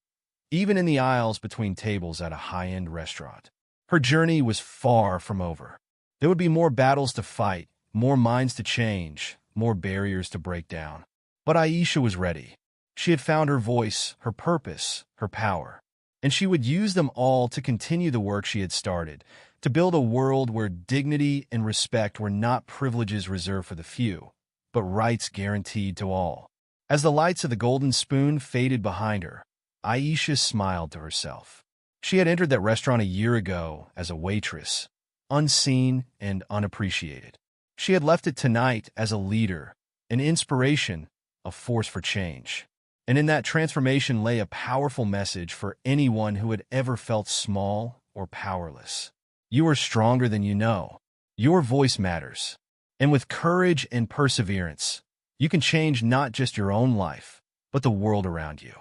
even in the aisles between tables at a high-end restaurant. Her journey was far from over. There would be more battles to fight, more minds to change, more barriers to break down. But Aisha was ready. She had found her voice, her purpose, her power. And she would use them all to continue the work she had started, to build a world where dignity and respect were not privileges reserved for the few, but rights guaranteed to all. As the lights of the Golden Spoon faded behind her, Aisha smiled to herself. She had entered that restaurant a year ago as a waitress, unseen and unappreciated. She had left it tonight as a leader, an inspiration, a force for change. And in that transformation lay a powerful message for anyone who had ever felt small or powerless. You are stronger than you know. Your voice matters. And with courage and perseverance, you can change not just your own life, but the world around you.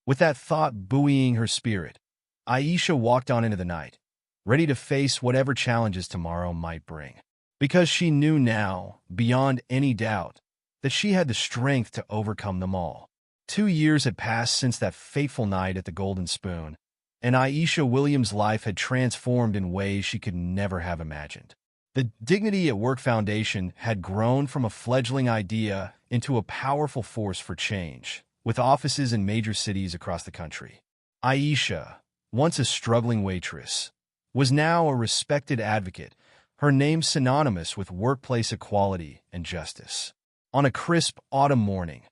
With that thought buoying her spirit, Aisha walked on into the night, ready to face whatever challenges tomorrow might bring. Because she knew now, beyond any doubt, that she had the strength to overcome them all. 2 years had passed since that fateful night at the Golden Spoon, and Aisha Williams' life had transformed in ways she could never have imagined. The Dignity at Work Foundation had grown from a fledgling idea into a powerful force for change, with offices in major cities across the country. Aisha, once a struggling waitress, was now a respected advocate, her name synonymous with workplace equality and justice. On a crisp autumn morning,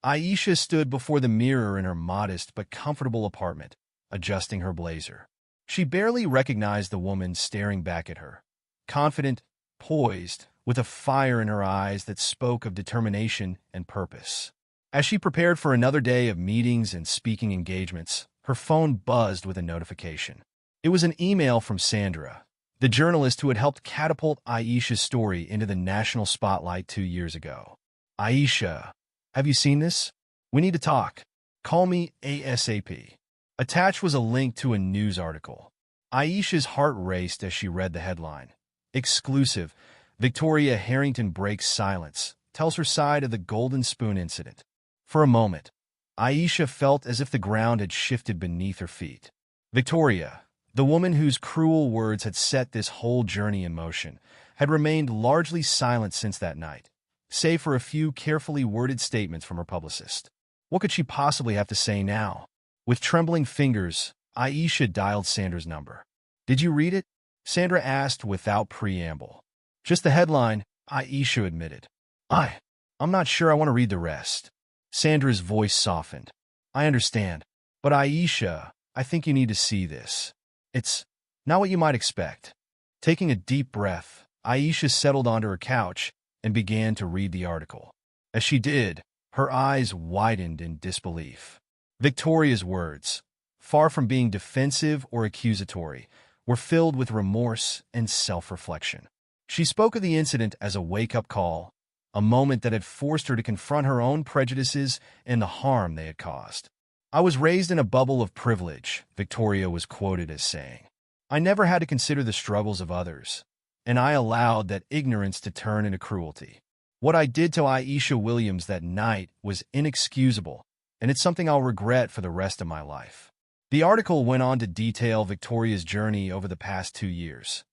Aisha stood before the mirror in her modest but comfortable apartment, adjusting her blazer. She barely recognized the woman staring back at her, confident, poised, with a fire in her eyes that spoke of determination and purpose. As she prepared for another day of meetings and speaking engagements, her phone buzzed with a notification. It was an email from Sandra, the journalist who had helped catapult Aisha's story into the national spotlight 2 years ago. Aisha, have you seen this? We need to talk. Call me ASAP. Attached was a link to a news article. Aisha's heart raced as she read the headline. Exclusive. Victoria Harrington breaks silence, tells her side of the Golden Spoon incident. For a moment, Aisha felt as if the ground had shifted beneath her feet. Victoria, the woman whose cruel words had set this whole journey in motion, had remained largely silent since that night, save for a few carefully worded statements from her publicist. What could she possibly have to say now? With trembling fingers, Aisha dialed Sandra's number. "Did you read it?" Sandra asked without preamble. "Just the headline," Aisha admitted. I'm not sure I want to read the rest." Sandra's voice softened. "I understand. But Aisha, I think you need to see this. It's not what you might expect." Taking a deep breath, Aisha settled onto her couch and began to read the article. As she did, her eyes widened in disbelief. Victoria's words, far from being defensive or accusatory, were filled with remorse and self-reflection. She spoke of the incident as a wake-up call, a moment that had forced her to confront her own prejudices and the harm they had caused. "I was raised in a bubble of privilege," Victoria was quoted as saying. "I never had to consider the struggles of others, and I allowed that ignorance to turn into cruelty. What I did to Aisha Williams that night was inexcusable, and it's something I'll regret for the rest of my life." The article went on to detail Victoria's journey over the past 2 years,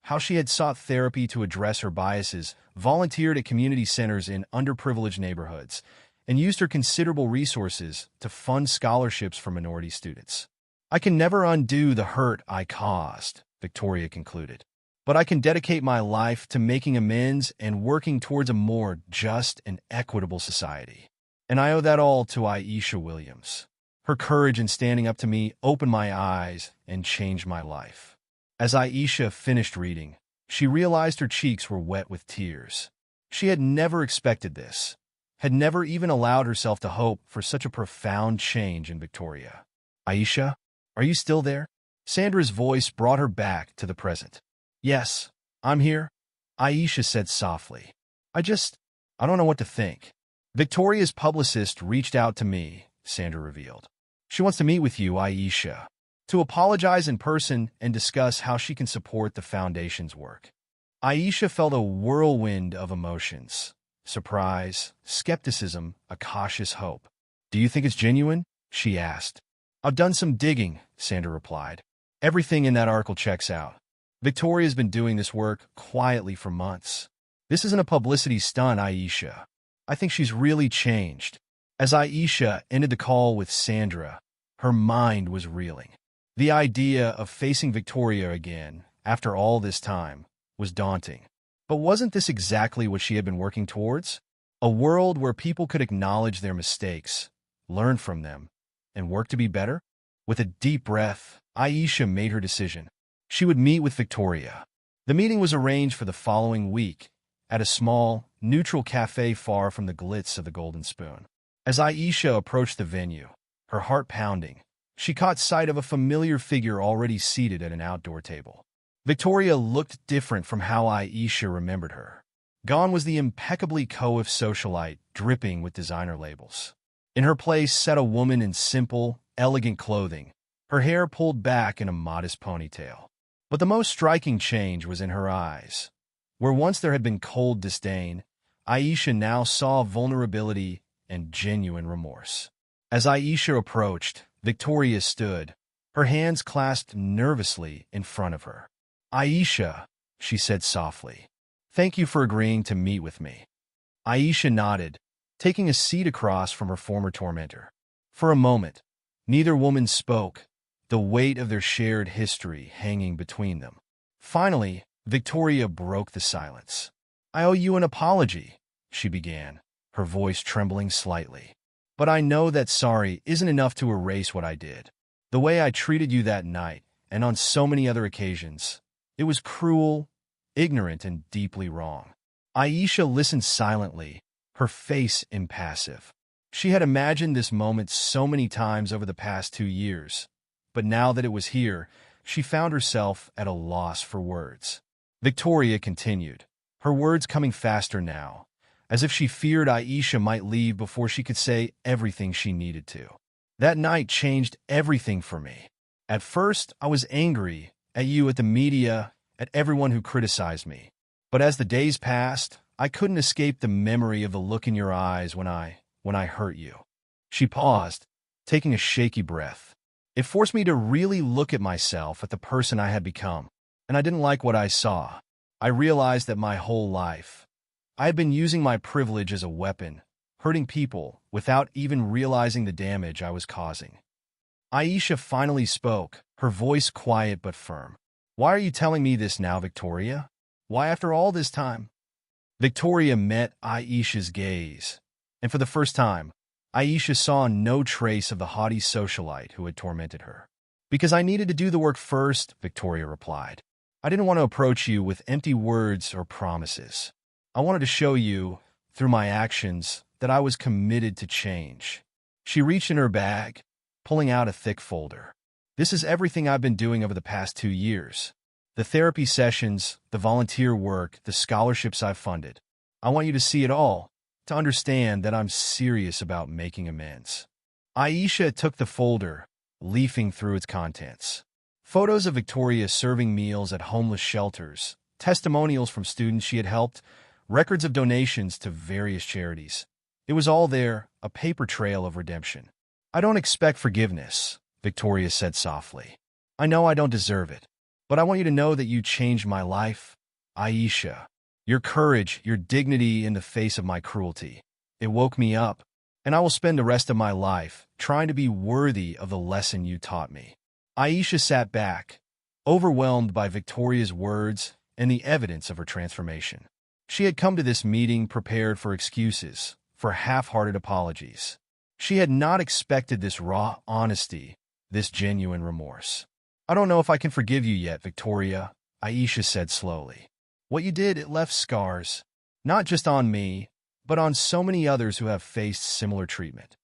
how she had sought therapy to address her biases, volunteered at community centers in underprivileged neighborhoods, and used her considerable resources to fund scholarships for minority students. "I can never undo the hurt I caused," Victoria concluded, "but I can dedicate my life to making amends and working towards a more just and equitable society. And I owe that all to Aisha Williams. Her courage in standing up to me opened my eyes and changed my life." As Aisha finished reading, she realized her cheeks were wet with tears. She had never expected this, had never even allowed herself to hope for such a profound change in Victoria. "Aisha, are you still there?" Sandra's voice brought her back to the present. "Yes, I'm here," Aisha said softly. I don't know what to think." "Victoria's publicist reached out to me," Sandra revealed. "She wants to meet with you, Aisha, to apologize in person and discuss how she can support the foundation's work." Aisha felt a whirlwind of emotions: surprise, skepticism, a cautious hope. "Do you think it's genuine?" she asked. "I've done some digging," Sandra replied. "Everything in that article checks out. Victoria's been doing this work quietly for months. This isn't a publicity stunt, Aisha. I think she's really changed." As Aisha ended the call with Sandra, her mind was reeling. The idea of facing Victoria again, after all this time, was daunting. But wasn't this exactly what she had been working towards? A world where people could acknowledge their mistakes, learn from them, and work to be better? With a deep breath, Aisha made her decision. She would meet with Victoria. The meeting was arranged for the following week, at a small, neutral cafe far from the glitz of the Golden Spoon. As Aisha approached the venue, her heart pounding, she caught sight of a familiar figure already seated at an outdoor table. Victoria looked different from how Aisha remembered her. Gone was the impeccably coiffed socialite dripping with designer labels. In her place sat a woman in simple, elegant clothing, her hair pulled back in a modest ponytail. But the most striking change was in her eyes. Where once there had been cold disdain, Aisha now saw vulnerability and genuine remorse. As Aisha approached, Victoria stood, her hands clasped nervously in front of her. "Aisha," she said softly, "thank you for agreeing to meet with me." Aisha nodded, taking a seat across from her former tormentor. For a moment, neither woman spoke, the weight of their shared history hanging between them. Finally, Victoria broke the silence. "I owe you an apology," she began, her voice trembling slightly. But I know that sorry isn't enough to erase what I did. The way I treated you that night, and on so many other occasions, it was cruel, ignorant, and deeply wrong. Aisha listened silently, her face impassive. She had imagined this moment so many times over the past 2 years, but now that it was here, she found herself at a loss for words. Victoria continued, her words coming faster now, as if she feared Aisha might leave before she could say everything she needed to. That night changed everything for me. At first, I was angry at you, at the media, at everyone who criticized me. But as the days passed, I couldn't escape the memory of the look in your eyes when I hurt you. She paused, taking a shaky breath. It forced me to really look at myself, at the person I had become, and I didn't like what I saw. I realized that my whole life, I had been using my privilege as a weapon, hurting people without even realizing the damage I was causing. Aisha finally spoke, her voice quiet but firm. Why are you telling me this now, Victoria? Why after all this time? Victoria met Aisha's gaze, and for the first time, Aisha saw no trace of the haughty socialite who had tormented her. Because I needed to do the work first, Victoria replied. I didn't want to approach you with empty words or promises. I wanted to show you, through my actions, that I was committed to change. She reached in her bag, pulling out a thick folder. This is everything I've been doing over the past 2 years. The therapy sessions, the volunteer work, the scholarships I've funded. I want you to see it all, to understand that I'm serious about making amends. Aisha took the folder, leafing through its contents. Photos of Victoria serving meals at homeless shelters, testimonials from students she had helped, records of donations to various charities. It was all there, a paper trail of redemption. I don't expect forgiveness, Victoria said softly. I know I don't deserve it, but I want you to know that you changed my life, Aisha. Your courage, your dignity in the face of my cruelty. It woke me up, and I will spend the rest of my life trying to be worthy of the lesson you taught me. Aisha sat back, overwhelmed by Victoria's words and the evidence of her transformation. She had come to this meeting prepared for excuses, for half-hearted apologies. She had not expected this raw honesty, this genuine remorse. I don't know if I can forgive you yet, Victoria, Aisha said slowly. What you did, it left scars, not just on me, but on so many others who have faced similar treatment.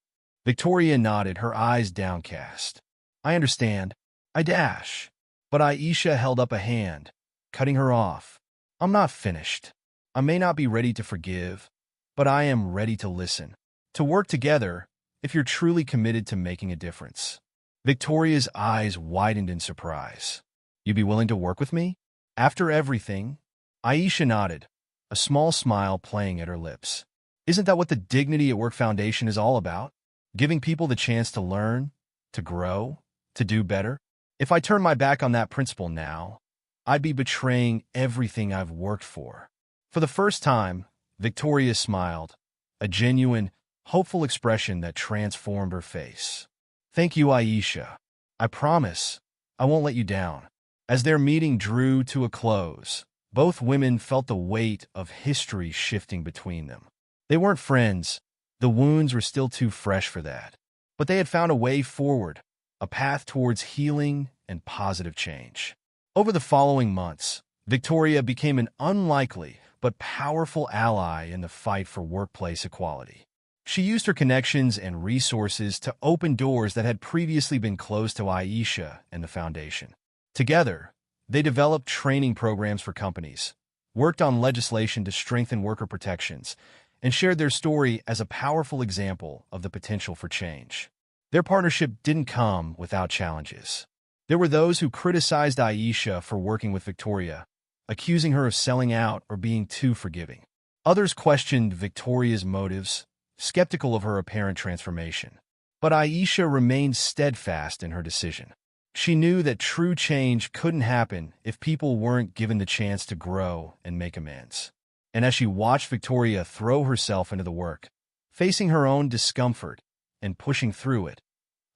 Victoria nodded, her eyes downcast. I understand. I dash. But Aisha held up a hand, cutting her off. I'm not finished. I may not be ready to forgive, but I am ready to listen, to work together if you're truly committed to making a difference. Victoria's eyes widened in surprise. You'd be willing to work with me? After everything? Aisha nodded, a small smile playing at her lips. Isn't that what the Dignity at Work Foundation is all about? Giving people the chance to learn, to grow, to do better? If I turn my back on that principle now, I'd be betraying everything I've worked for. For the first time, Victoria smiled, a genuine, hopeful expression that transformed her face. Thank you, Aisha. I promise I won't let you down. As their meeting drew to a close, both women felt the weight of history shifting between them. They weren't friends. The wounds were still too fresh for that. But they had found a way forward, a path towards healing and positive change. Over the following months, Victoria became an unlikely but powerful ally in the fight for workplace equality. She used her connections and resources to open doors that had previously been closed to Aisha and the foundation. Together, they developed training programs for companies, worked on legislation to strengthen worker protections, and shared their story as a powerful example of the potential for change. Their partnership didn't come without challenges. There were those who criticized Aisha for working with Victoria, accusing her of selling out or being too forgiving. Others questioned Victoria's motives, skeptical of her apparent transformation. But Aisha remained steadfast in her decision. She knew that true change couldn't happen if people weren't given the chance to grow and make amends. And as she watched Victoria throw herself into the work, facing her own discomfort and pushing through it,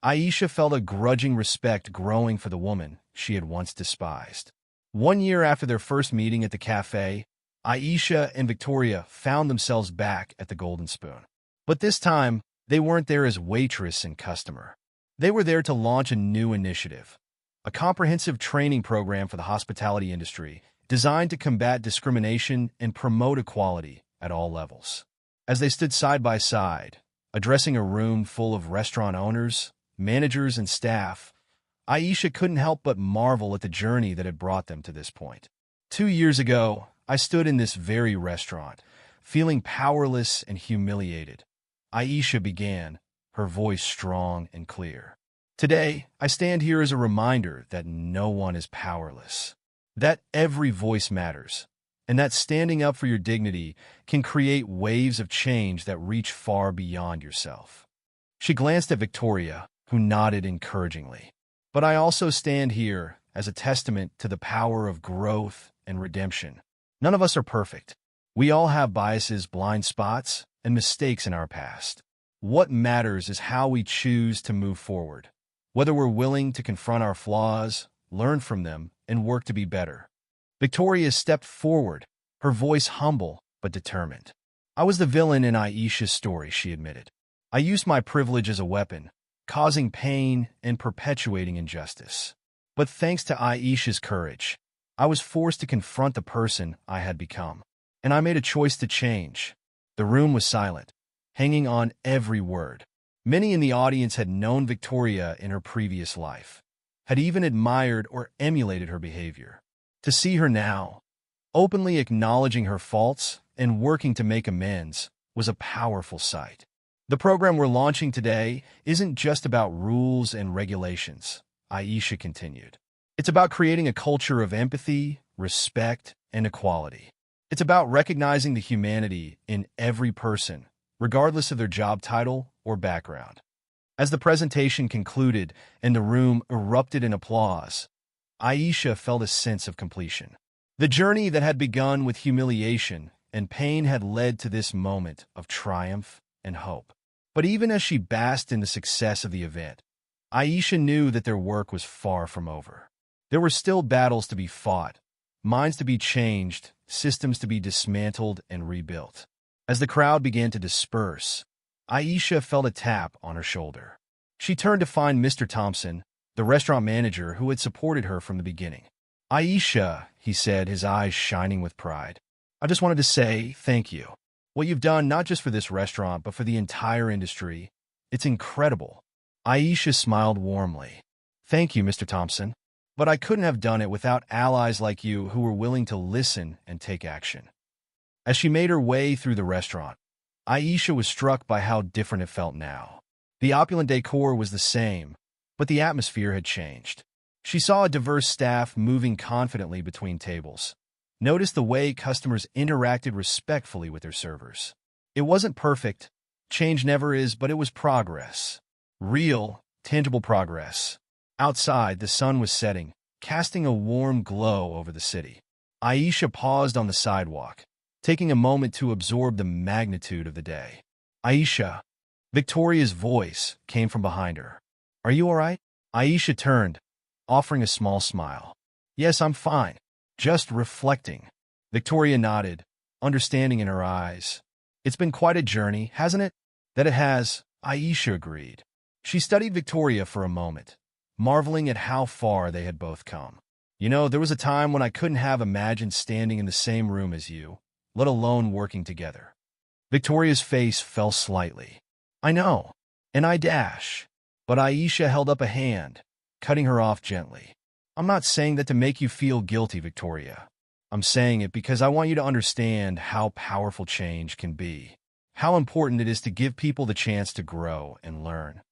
Aisha felt a grudging respect growing for the woman she had once despised. 1 year after their first meeting at the cafe, Aisha and Victoria found themselves back at the Golden Spoon. But this time, They weren't there as waitress and customer. They were there to launch a new initiative, a comprehensive training program for the hospitality industry designed to combat discrimination and promote equality at all levels. As they stood side by side, addressing a room full of restaurant owners, managers, and staff, Aisha couldn't help but marvel at the journey that had brought them to this point. 2 years ago, I stood in this very restaurant, feeling powerless and humiliated. Aisha began, her voice strong and clear. Today, I stand here as a reminder that no one is powerless, that every voice matters, and that standing up for your dignity can create waves of change that reach far beyond yourself. She glanced at Victoria, who nodded encouragingly. But I also stand here as a testament to the power of growth and redemption. None of us are perfect. We all have biases, blind spots, and mistakes in our past. What matters is how we choose to move forward, whether we're willing to confront our flaws, learn from them, and work to be better. Victoria stepped forward, her voice humble but determined. I was the villain in Aisha's story, she admitted. I used my privilege as a weapon, causing pain and perpetuating injustice. But thanks to Aisha's courage, I was forced to confront the person I had become. And I made a choice to change. The room was silent, hanging on every word. Many in the audience had known Victoria in her previous life, had even admired or emulated her behavior. To see her now, openly acknowledging her faults and working to make amends, was a powerful sight. The program we're launching today isn't just about rules and regulations, Aisha continued. It's about creating a culture of empathy, respect, and equality. It's about recognizing the humanity in every person, regardless of their job title or background. As the presentation concluded and the room erupted in applause, Aisha felt a sense of completion. The journey that had begun with humiliation and pain had led to this moment of triumph and hope. But even as she basked in the success of the event, Aisha knew that their work was far from over. There were still battles to be fought, minds to be changed, systems to be dismantled and rebuilt. As the crowd began to disperse, Aisha felt a tap on her shoulder. She turned to find Mr. Thompson, the restaurant manager who had supported her from the beginning. "Aisha," he said, his eyes shining with pride, "I just wanted to say thank you. What you've done not just for this restaurant, but for the entire industry, it's incredible." Aisha smiled warmly. "Thank you, Mr. Thompson. But I couldn't have done it without allies like you who were willing to listen and take action." As she made her way through the restaurant, Aisha was struck by how different it felt now. The opulent decor was the same, but the atmosphere had changed. She saw a diverse staff moving confidently between tables. Noticed the way customers interacted respectfully with their servers. It wasn't perfect. Change never is, but it was progress. Real, tangible progress. Outside, the sun was setting, casting a warm glow over the city. Aisha paused on the sidewalk, taking a moment to absorb the magnitude of the day. "Aisha," Victoria's voice came from behind her. "Are you all right?" Aisha turned, offering a small smile. "Yes, I'm fine. Just reflecting." Victoria nodded, understanding in her eyes. "It's been quite a journey, hasn't it?" "That it has," Aisha agreed. She studied Victoria for a moment, marveling at how far they had both come. "You know, there was a time when I couldn't have imagined standing in the same room as you, let alone working together." Victoria's face fell slightly. "I know, and I dash." But Aisha held up a hand, cutting her off gently. "I'm not saying that to make you feel guilty, Victoria. I'm saying it because I want you to understand how powerful change can be, how important it is to give people the chance to grow and learn."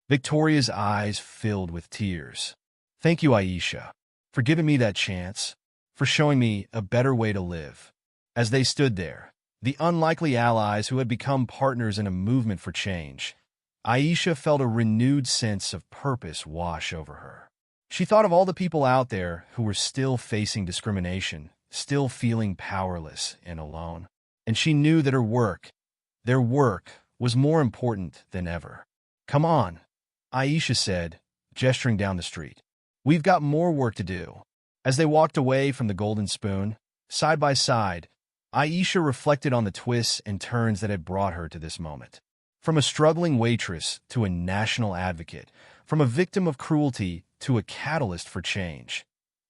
Victoria's eyes filled with tears. "Thank you, Aisha, for giving me that chance, for showing me a better way to live." As they stood there, the unlikely allies who had become partners in a movement for change, Aisha felt a renewed sense of purpose wash over her. She thought of all the people out there who were still facing discrimination, still feeling powerless and alone. And she knew that their work, was more important than ever. "Come on," Aisha said, gesturing down the street. "We've got more work to do." As they walked away from the Golden Spoon, side by side, Aisha reflected on the twists and turns that had brought her to this moment. From a struggling waitress to a national advocate, from a victim of cruelty to a catalyst for change.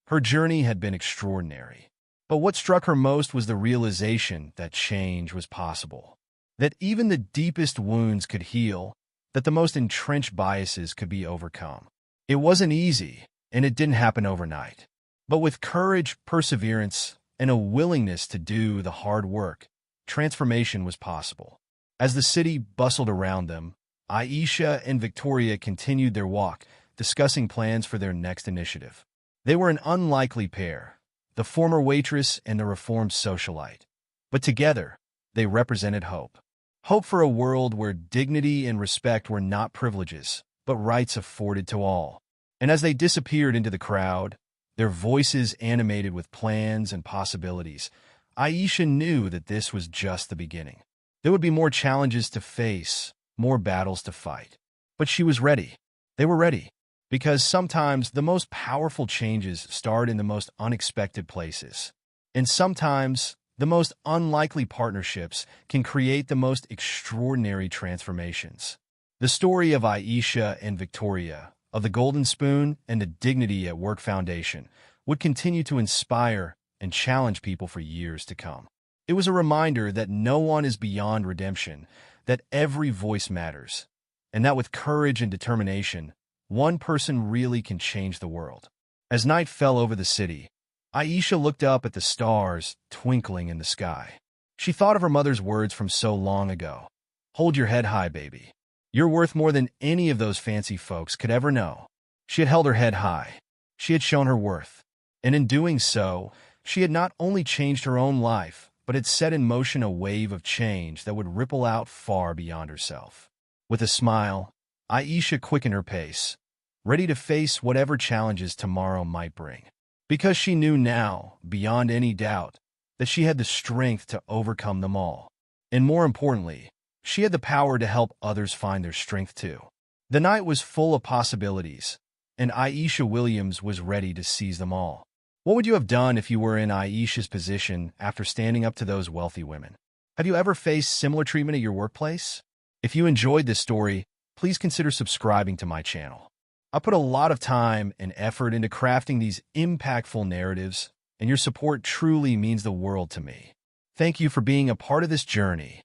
Her journey had been extraordinary. But what struck her most was the realization that change was possible. That even the deepest wounds could heal, that the most entrenched biases could be overcome. It wasn't easy, and it didn't happen overnight. But with courage, perseverance, and a willingness to do the hard work, transformation was possible. As the city bustled around them, Aisha and Victoria continued their walk, discussing plans for their next initiative. They were an unlikely pair, the former waitress and the reformed socialite. But together, they represented hope. Hope for a world where dignity and respect were not privileges, but rights afforded to all. And as they disappeared into the crowd, their voices animated with plans and possibilities, Aisha knew that this was just the beginning. There would be more challenges to face, more battles to fight. But she was ready. They were ready. Because sometimes the most powerful changes start in the most unexpected places. And sometimes the most unlikely partnerships can create the most extraordinary transformations. The story of Aisha and Victoria, of the Golden Spoon and the Dignity at Work Foundation, would continue to inspire and challenge people for years to come. It was a reminder that no one is beyond redemption, that every voice matters, and that with courage and determination, one person really can change the world. As night fell over the city, Aisha looked up at the stars twinkling in the sky. She thought of her mother's words from so long ago. Hold your head high, baby. You're worth more than any of those fancy folks could ever know. She had held her head high. She had shown her worth. And in doing so, she had not only changed her own life, but had set in motion a wave of change that would ripple out far beyond herself. With a smile, Aisha quickened her pace, ready to face whatever challenges tomorrow might bring. Because she knew now, beyond any doubt, that she had the strength to overcome them all. And more importantly, she had the power to help others find their strength too. The night was full of possibilities, and Aisha Williams was ready to seize them all. What would you have done if you were in Aisha's position after standing up to those wealthy women? Have you ever faced similar treatment at your workplace? If you enjoyed this story, please consider subscribing to my channel. I put a lot of time and effort into crafting these impactful narratives, and your support truly means the world to me. Thank you for being a part of this journey.